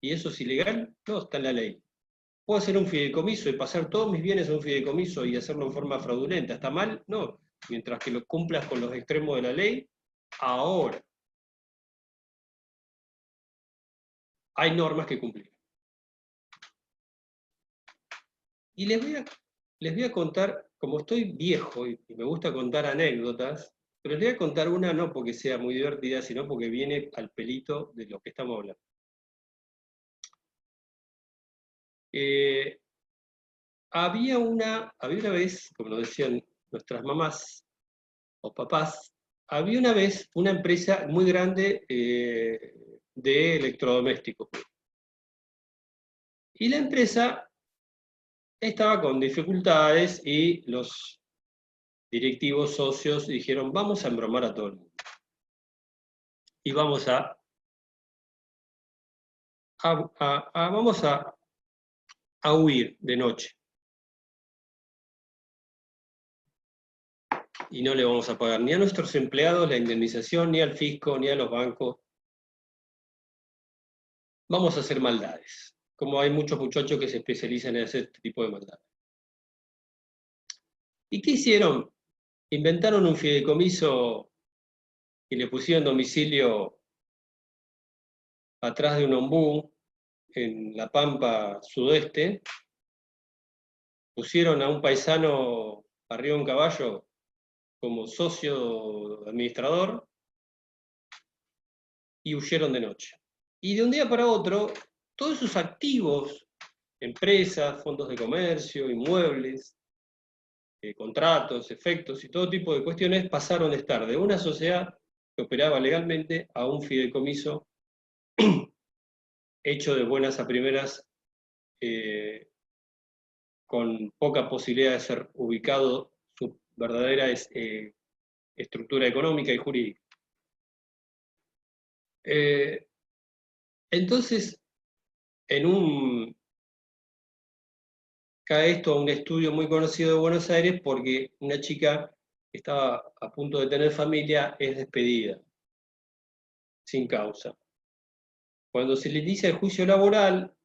¿Y eso es ilegal? No, está en la ley. ¿Puedo hacer un fideicomiso y pasar todos mis bienes a un fideicomiso y hacerlo en forma fraudulenta? ¿Está mal? No. Mientras que lo cumplas con los extremos de la ley, ahora hay normas que cumplir. Y les voy a contar, como estoy viejo y me gusta contar anécdotas, pero les voy a contar una no porque sea muy divertida, sino porque viene al pelito de lo que estamos hablando. Había una vez, como nos decían nuestras mamás o papás, había una vez una empresa muy grande de electrodomésticos. Y la empresa estaba con dificultades y los directivos socios dijeron, vamos a embromar a todo el mundo. Y vamos a huir de noche. Y no le vamos a pagar ni a nuestros empleados la indemnización, ni al fisco, ni a los bancos. Vamos a hacer maldades, como hay muchos muchachos que se especializan en hacer este tipo de maldades. ¿Y qué hicieron? Inventaron un fideicomiso y le pusieron domicilio atrás de un ombú en la Pampa Sudeste. Pusieron a un paisano arriba de un caballo como socio administrador y huyeron de noche. Y de un día para otro, todos esos activos, empresas, fondos de comercio, inmuebles, contratos, efectos y todo tipo de cuestiones, pasaron de estar de una sociedad que operaba legalmente a un fideicomiso hecho de buenas a primeras, con poca posibilidad de ser ubicado su verdadera estructura económica y jurídica. Entonces, cae esto a un estudio muy conocido de Buenos Aires porque una chica que estaba a punto de tener familia es despedida, sin causa. Cuando se le inicia el juicio laboral,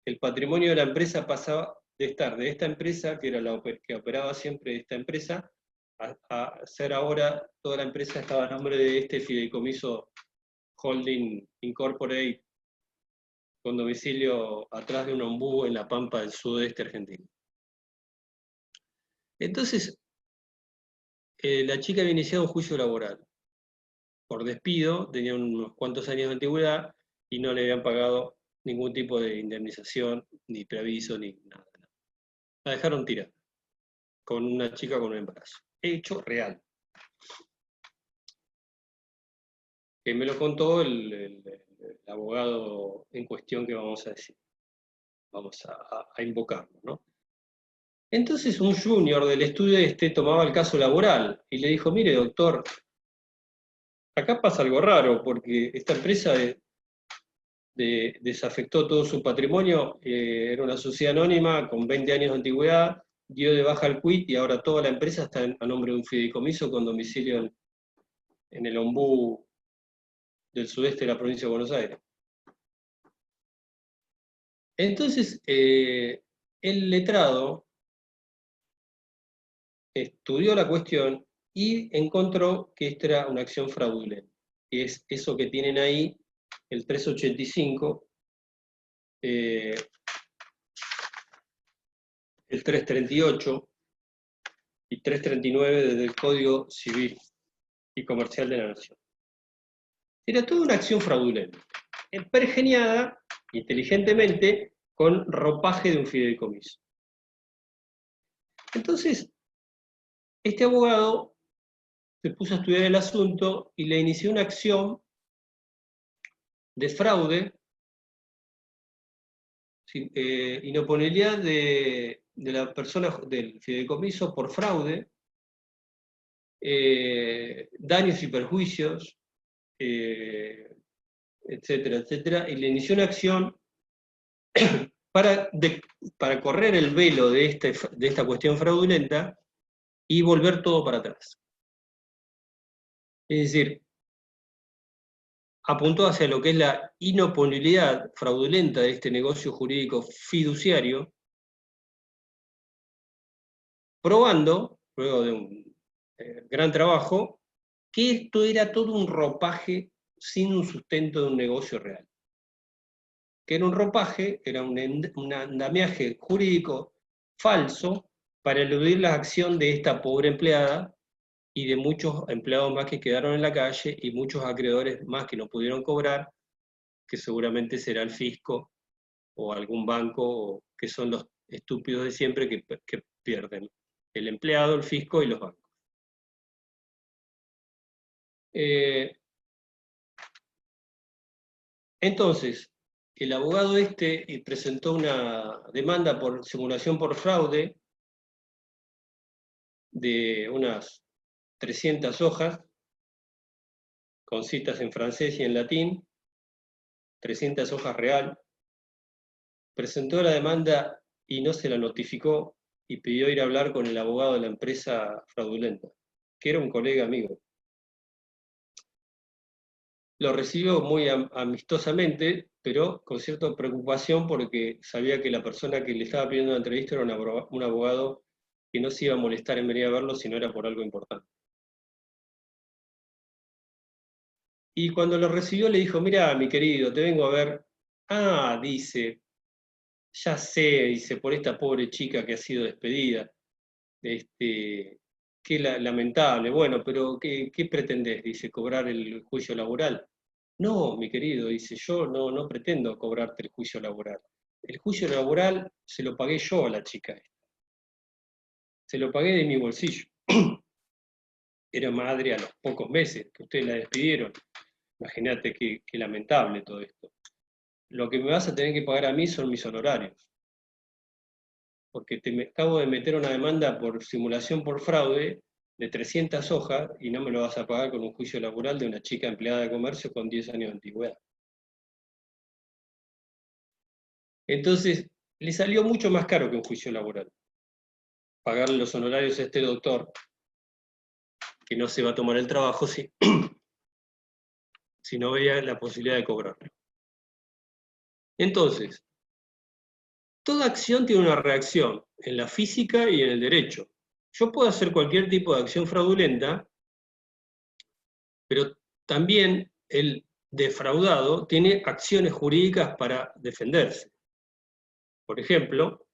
el patrimonio de la empresa pasaba de estar de esta empresa, que era la que operaba siempre esta empresa, a ser ahora, toda la empresa estaba a nombre de este fideicomiso Holding Incorporate, con domicilio atrás de un ombú en la Pampa del Sudeste argentino. Entonces, la chica había iniciado un juicio laboral por despido, tenía unos cuantos años de antigüedad y no le habían pagado ningún tipo de indemnización, ni preaviso, ni nada. La dejaron tirada, con una chica con un embarazo. Hecho real. Que me lo contó el abogado en cuestión que vamos a decir. Vamos a invocarlo, ¿no? Entonces un junior del estudio tomaba el caso laboral y le dijo, mire doctor, acá pasa algo raro porque esta empresa desafectó todo su patrimonio, era una sociedad anónima con 20 años de antigüedad, dio de baja el quit y ahora toda la empresa está a nombre de un fideicomiso con domicilio en el Ombú del sudeste de la provincia de Buenos Aires. Entonces, el letrado estudió la cuestión y encontró que esta era una acción fraudulenta. Que es eso que tienen ahí, el 385, el 338 y 339 desde el Código Civil y Comercial de la Nación. Era toda una acción fraudulenta, pergeniada inteligentemente con ropaje de un fideicomiso. Entonces, este abogado se puso a estudiar el asunto y le inició una acción de fraude, inoponibilidad de la persona del fideicomiso por fraude, daños y perjuicios, etcétera, etcétera, y le inició una acción para correr el velo de esta cuestión fraudulenta y volver todo para atrás. Es decir, apuntó hacia lo que es la inoponibilidad fraudulenta de este negocio jurídico fiduciario, probando, luego de un gran trabajo, que esto era todo un ropaje sin un sustento de un negocio real. Que era un ropaje, era un andamiaje jurídico falso para eludir la acción de esta pobre empleada y de muchos empleados más que quedaron en la calle y muchos acreedores más que no pudieron cobrar, que seguramente será el fisco o algún banco, que son los estúpidos de siempre que pierden. El empleado, el fisco y los bancos. Entonces, el abogado presentó una demanda por simulación por fraude de unas 300 hojas, con citas en francés y en latín, 300 hojas real. Presentó la demanda y no se la notificó y pidió ir a hablar con el abogado de la empresa fraudulenta, que era un colega amigo. Lo recibió muy amistosamente, pero con cierta preocupación porque sabía que la persona que le estaba pidiendo la entrevista era un abogado que no se iba a molestar en venir a verlo si no era por algo importante. Y cuando lo recibió le dijo, mira, mi querido, te vengo a ver. Ah, dice, ya sé, dice, por esta pobre chica que ha sido despedida. Qué lamentable. Bueno, pero ¿qué pretendés? Dice, ¿cobrar el juicio laboral? No, mi querido, dice, yo no pretendo cobrarte el juicio laboral. El juicio laboral se lo pagué yo a la chica esta. Se lo pagué de mi bolsillo. Era madre a los pocos meses que ustedes la despidieron. Imagínate qué lamentable todo esto. Lo que me vas a tener que pagar a mí son mis honorarios. Porque acabo de meter una demanda por simulación por fraude de 300 hojas y no me lo vas a pagar con un juicio laboral de una chica empleada de comercio con 10 años de antigüedad. Entonces, le salió mucho más caro que un juicio laboral. Pagarle los honorarios a este doctor, que no se va a tomar el trabajo si no veía la posibilidad de cobrarlo. Entonces, toda acción tiene una reacción en la física y en el derecho. Yo puedo hacer cualquier tipo de acción fraudulenta, pero también el defraudado tiene acciones jurídicas para defenderse. Por ejemplo,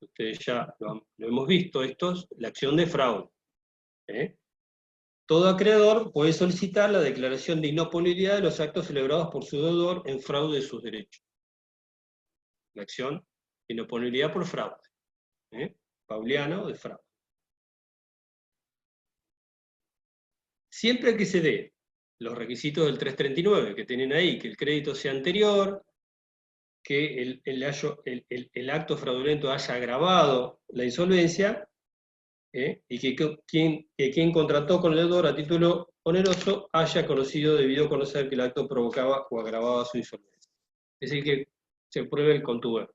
ustedes ya lo hemos visto, esto es la acción de fraude. Todo acreedor puede solicitar la declaración de inoponibilidad de los actos celebrados por su deudor en fraude de sus derechos. La acción de inoponibilidad por fraude. Pauliano de fraude. Siempre que se dé los requisitos del 339 que tienen ahí, que el crédito sea anterior, que el acto fraudulento haya agravado la insolvencia, y que quien contrató con el deudor a título oneroso haya debido conocer que el acto provocaba o agravaba su insolvencia. Es decir, que se pruebe el contubernio.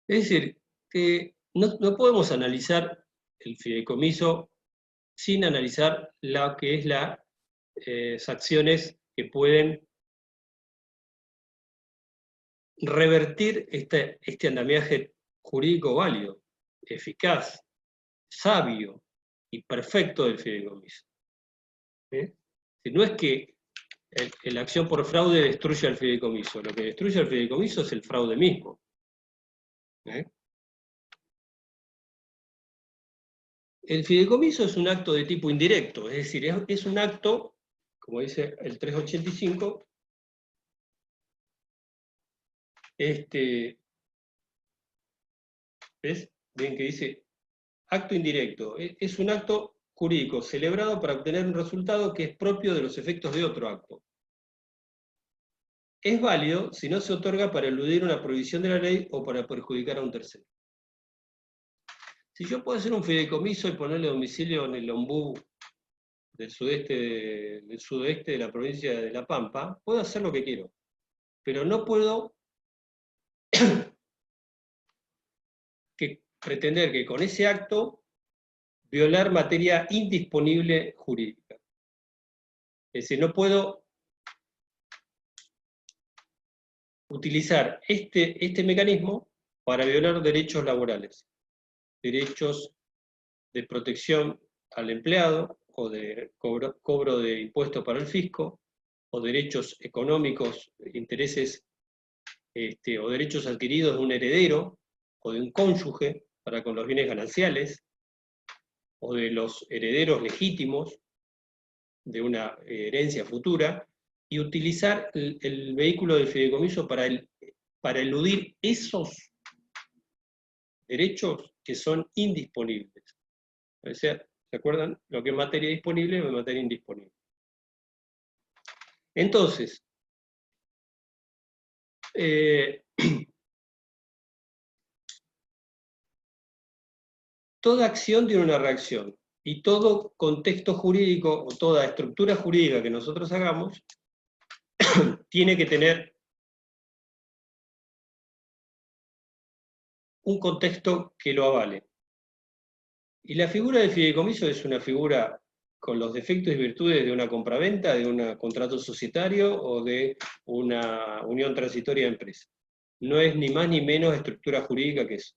Es decir, que no podemos analizar el fideicomiso sin analizar lo que es las acciones que pueden revertir este andamiaje jurídico válido, eficaz, sabio y perfecto del fideicomiso. No es que la acción por fraude destruya el fideicomiso, lo que destruye el fideicomiso es el fraude mismo. El fideicomiso es un acto de tipo indirecto, es decir, es un acto, como dice el 385, ¿ves? Bien que dice acto indirecto, es un acto jurídico celebrado para obtener un resultado que es propio de los efectos de otro acto. Es válido si no se otorga para eludir una prohibición de la ley o para perjudicar a un tercero. Si yo puedo hacer un fideicomiso y ponerle domicilio en el ombú del sudoeste de la provincia de La Pampa, puedo hacer lo que quiero, pero no puedo pretender que con ese acto violar materia indisponible jurídica. Es decir, no puedo utilizar este mecanismo para violar derechos laborales, derechos de protección al empleado, o de cobro de impuestos para el fisco, o derechos económicos, intereses, o derechos adquiridos de un heredero, o de un cónyuge, para con los bienes gananciales, o de los herederos legítimos de una herencia futura, y utilizar el vehículo del fideicomiso para eludir esos derechos que son indisponibles. O sea, ¿se acuerdan? Lo que es materia disponible es materia indisponible. Entonces, toda acción tiene una reacción, y todo contexto jurídico o toda estructura jurídica que nosotros hagamos tiene que tener un contexto que lo avale. Y la figura del fideicomiso es una figura con los defectos y virtudes de una compraventa, de un contrato societario o de una unión transitoria de empresa. No es ni más ni menos estructura jurídica que eso.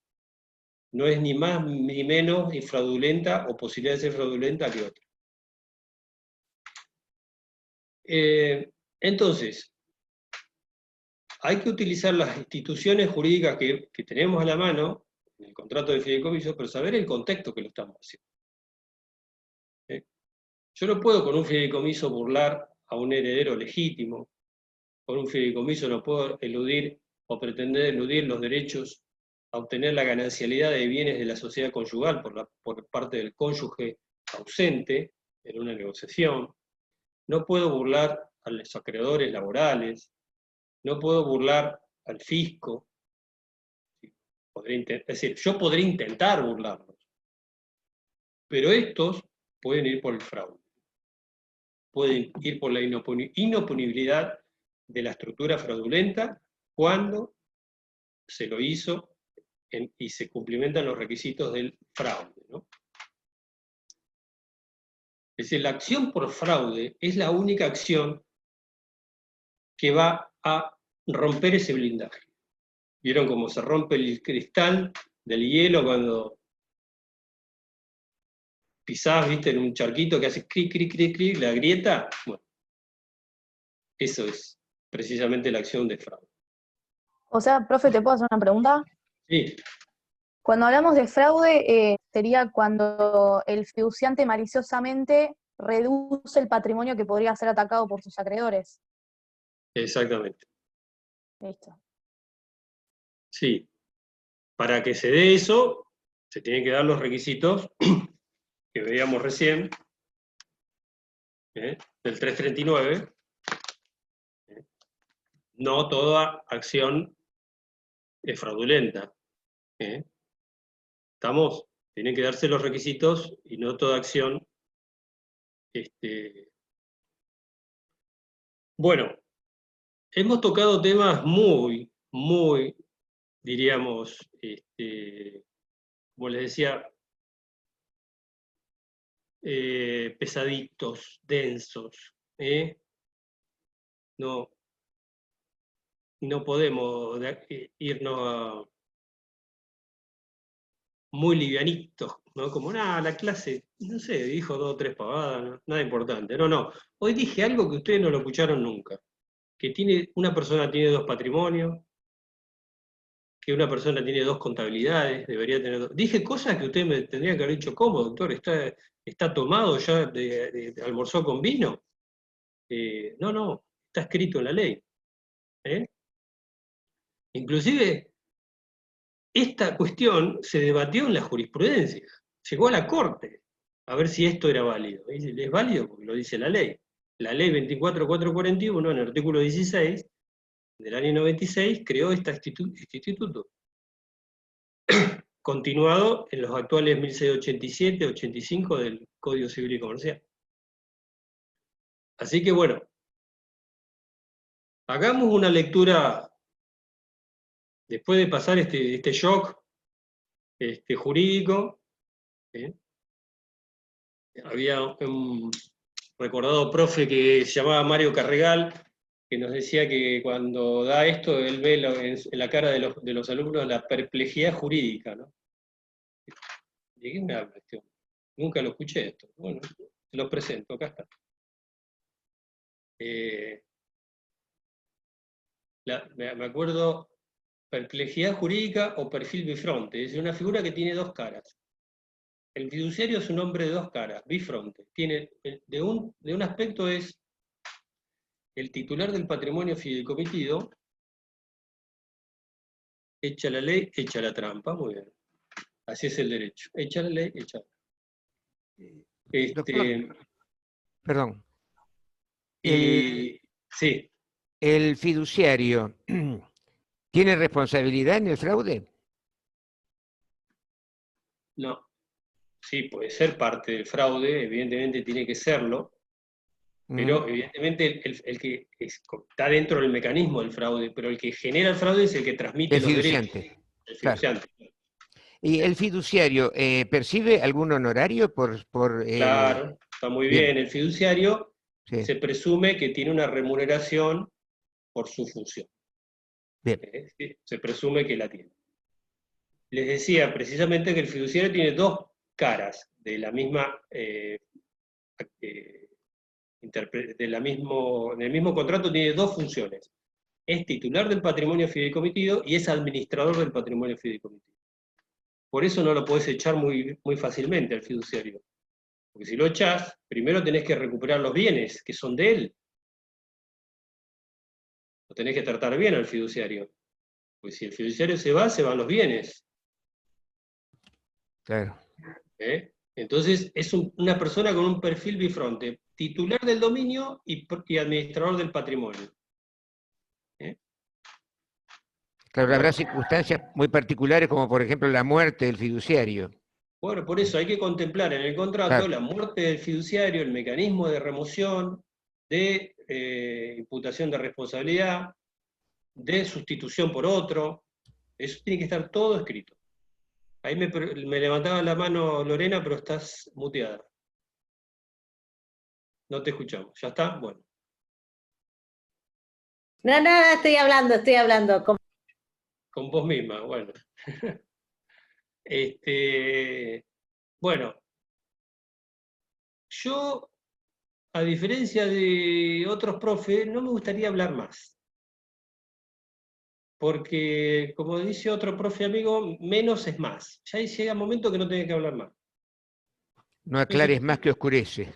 No es ni más ni menos fraudulenta o posibilidad de ser fraudulenta que otra. Entonces, hay que utilizar las instituciones jurídicas que tenemos a la mano, en el contrato de fideicomiso, pero saber el contexto que lo estamos haciendo. Yo no puedo con un fideicomiso burlar a un heredero legítimo, con un fideicomiso no puedo eludir o pretender eludir los derechos a obtener la ganancialidad de bienes de la sociedad conyugal por parte del cónyuge ausente en una negociación. No puedo burlar a los acreedores laborales, no puedo burlar al fisco. Es decir, yo podré intentar burlarlos, pero estos pueden ir por el fraude, pueden ir por la inoponibilidad de la estructura fraudulenta cuando se lo hizo y se cumplimentan los requisitos del fraude, ¿no? Es decir, la acción por fraude es la única acción que va a romper ese blindaje. ¿Vieron cómo se rompe el cristal del hielo cuando pisás, viste, en un charquito que hace clic, clic, clic, clic, la grieta? Bueno, eso es precisamente la acción de fraude. O sea, profe, ¿te puedo hacer una pregunta? Sí. Cuando hablamos de fraude, sería cuando el fiduciante maliciosamente reduce el patrimonio que podría ser atacado por sus acreedores. Exactamente. Listo. Sí. Para que se dé eso, se tienen que dar los requisitos que veíamos recién, del 339, no toda acción es fraudulenta. ¿Estamos? Tienen que darse los requisitos y no toda acción. Bueno, hemos tocado temas muy, diríamos, como les decía, pesaditos, densos. No podemos irnos muy livianitos, ¿no? Como, nada, la clase, no sé, dijo 2 o 3 pavadas, ¿no? Nada importante. No. Hoy dije algo que ustedes no lo escucharon nunca. Que una persona tiene 2 patrimonios, que una persona tiene 2 contabilidades, debería tener 2. Dije cosas que ustedes me tendrían que haber dicho, ¿cómo, doctor? ¿Está tomado ya, almorzó con vino? No, está escrito en la ley. Inclusive, esta cuestión se debatió en la jurisprudencia, llegó a la Corte a ver si esto era válido. Y es válido porque lo dice la ley. La ley 24.441, en el artículo 16 del año 96, creó este instituto, continuado en los actuales 1687, 85 del Código Civil y Comercial. Así que bueno, hagamos una lectura, después de pasar este shock jurídico. Había un recordado profe que se llamaba Mario Carregal, que nos decía que cuando da esto, él ve en la cara de los alumnos la perplejidad jurídica, ¿no? ¿De qué me habla este hombre? Nunca lo escuché esto. Bueno, se los presento, acá está. Me acuerdo, perplejidad jurídica o perfil bifronte, es una figura que tiene 2 caras. El fiduciario es un hombre de 2 caras, bifronte. De un aspecto es el titular del patrimonio fideicomitido, echa la ley, echa la trampa, muy bien. Así es el derecho. Echa la ley, echa la trampa. Doctor, perdón. Sí. ¿El fiduciario tiene responsabilidad en el fraude? No. Sí, puede ser parte del fraude, evidentemente tiene que serlo, pero evidentemente el que está dentro del mecanismo del fraude, pero el que genera el fraude es el que transmite los derechos. El fiduciante. Claro. ¿Y el fiduciario percibe algún honorario por Claro, está muy bien. El fiduciario se presume que tiene una remuneración por su función. Bien. Se presume que la tiene. Les decía precisamente que el fiduciario tiene 2 caras de la misma del mismo contrato, tiene 2 funciones. Es titular del patrimonio fideicomitido y es administrador del patrimonio fideicomitido. Por eso no lo podés echar muy fácilmente al fiduciario. Porque si lo echás, primero tenés que recuperar los bienes que son de él. Lo tenés que tratar bien al fiduciario. Porque si el fiduciario se van los bienes. Claro. Entonces es una persona con un perfil bifronte, titular del dominio y administrador del patrimonio. Claro, habrá circunstancias muy particulares como por ejemplo la muerte del fiduciario. Bueno, por eso hay que contemplar en el contrato la muerte del fiduciario, el mecanismo de remoción, de imputación de responsabilidad, de sustitución por otro. Eso tiene que estar todo escrito. Ahí me levantaba la mano Lorena, pero estás muteada. No te escuchamos. ¿Ya está? Bueno. No, estoy hablando. Con vos misma, bueno. Bueno, yo, a diferencia de otros profes, no me gustaría hablar más. Porque, como dice otro profe amigo, menos es más. Ya llega un momento que no tenés que hablar más. No aclares más que oscurece.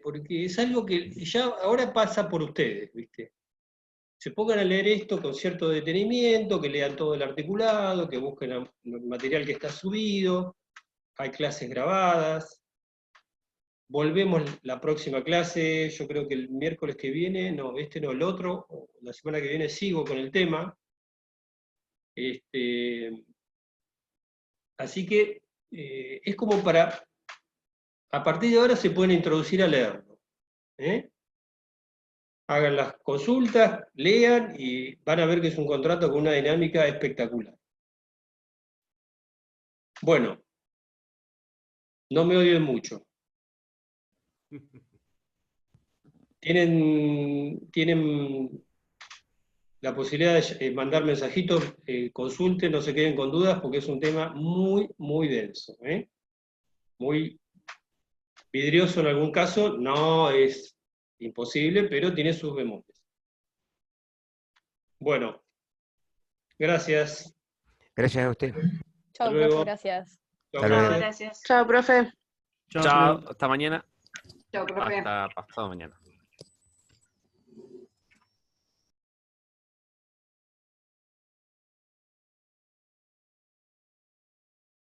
Porque es algo que ya ahora pasa por ustedes, ¿viste? Se pongan a leer esto con cierto detenimiento, que lean todo el articulado, que busquen el material que está subido, hay clases grabadas, volvemos la próxima clase, yo creo que el miércoles que viene, no, no, el otro, o la semana que viene sigo con el tema. Así que es como para, a partir de ahora se pueden introducir a leerlo. Hagan las consultas, lean y van a ver que es un contrato con una dinámica espectacular. Bueno, no me odien mucho. Tienen la posibilidad de mandar mensajitos, consulten, no se queden con dudas, porque es un tema muy, muy denso. Muy vidrioso en algún caso, no es imposible, pero tiene sus bemoles. Bueno, gracias. Gracias a usted. Chao, luego. profe, gracias. Hasta luego. Gracias. Chao, profe. Chao, Chao, Fran. hasta mañana. Chao, profe. Hasta pasado mañana.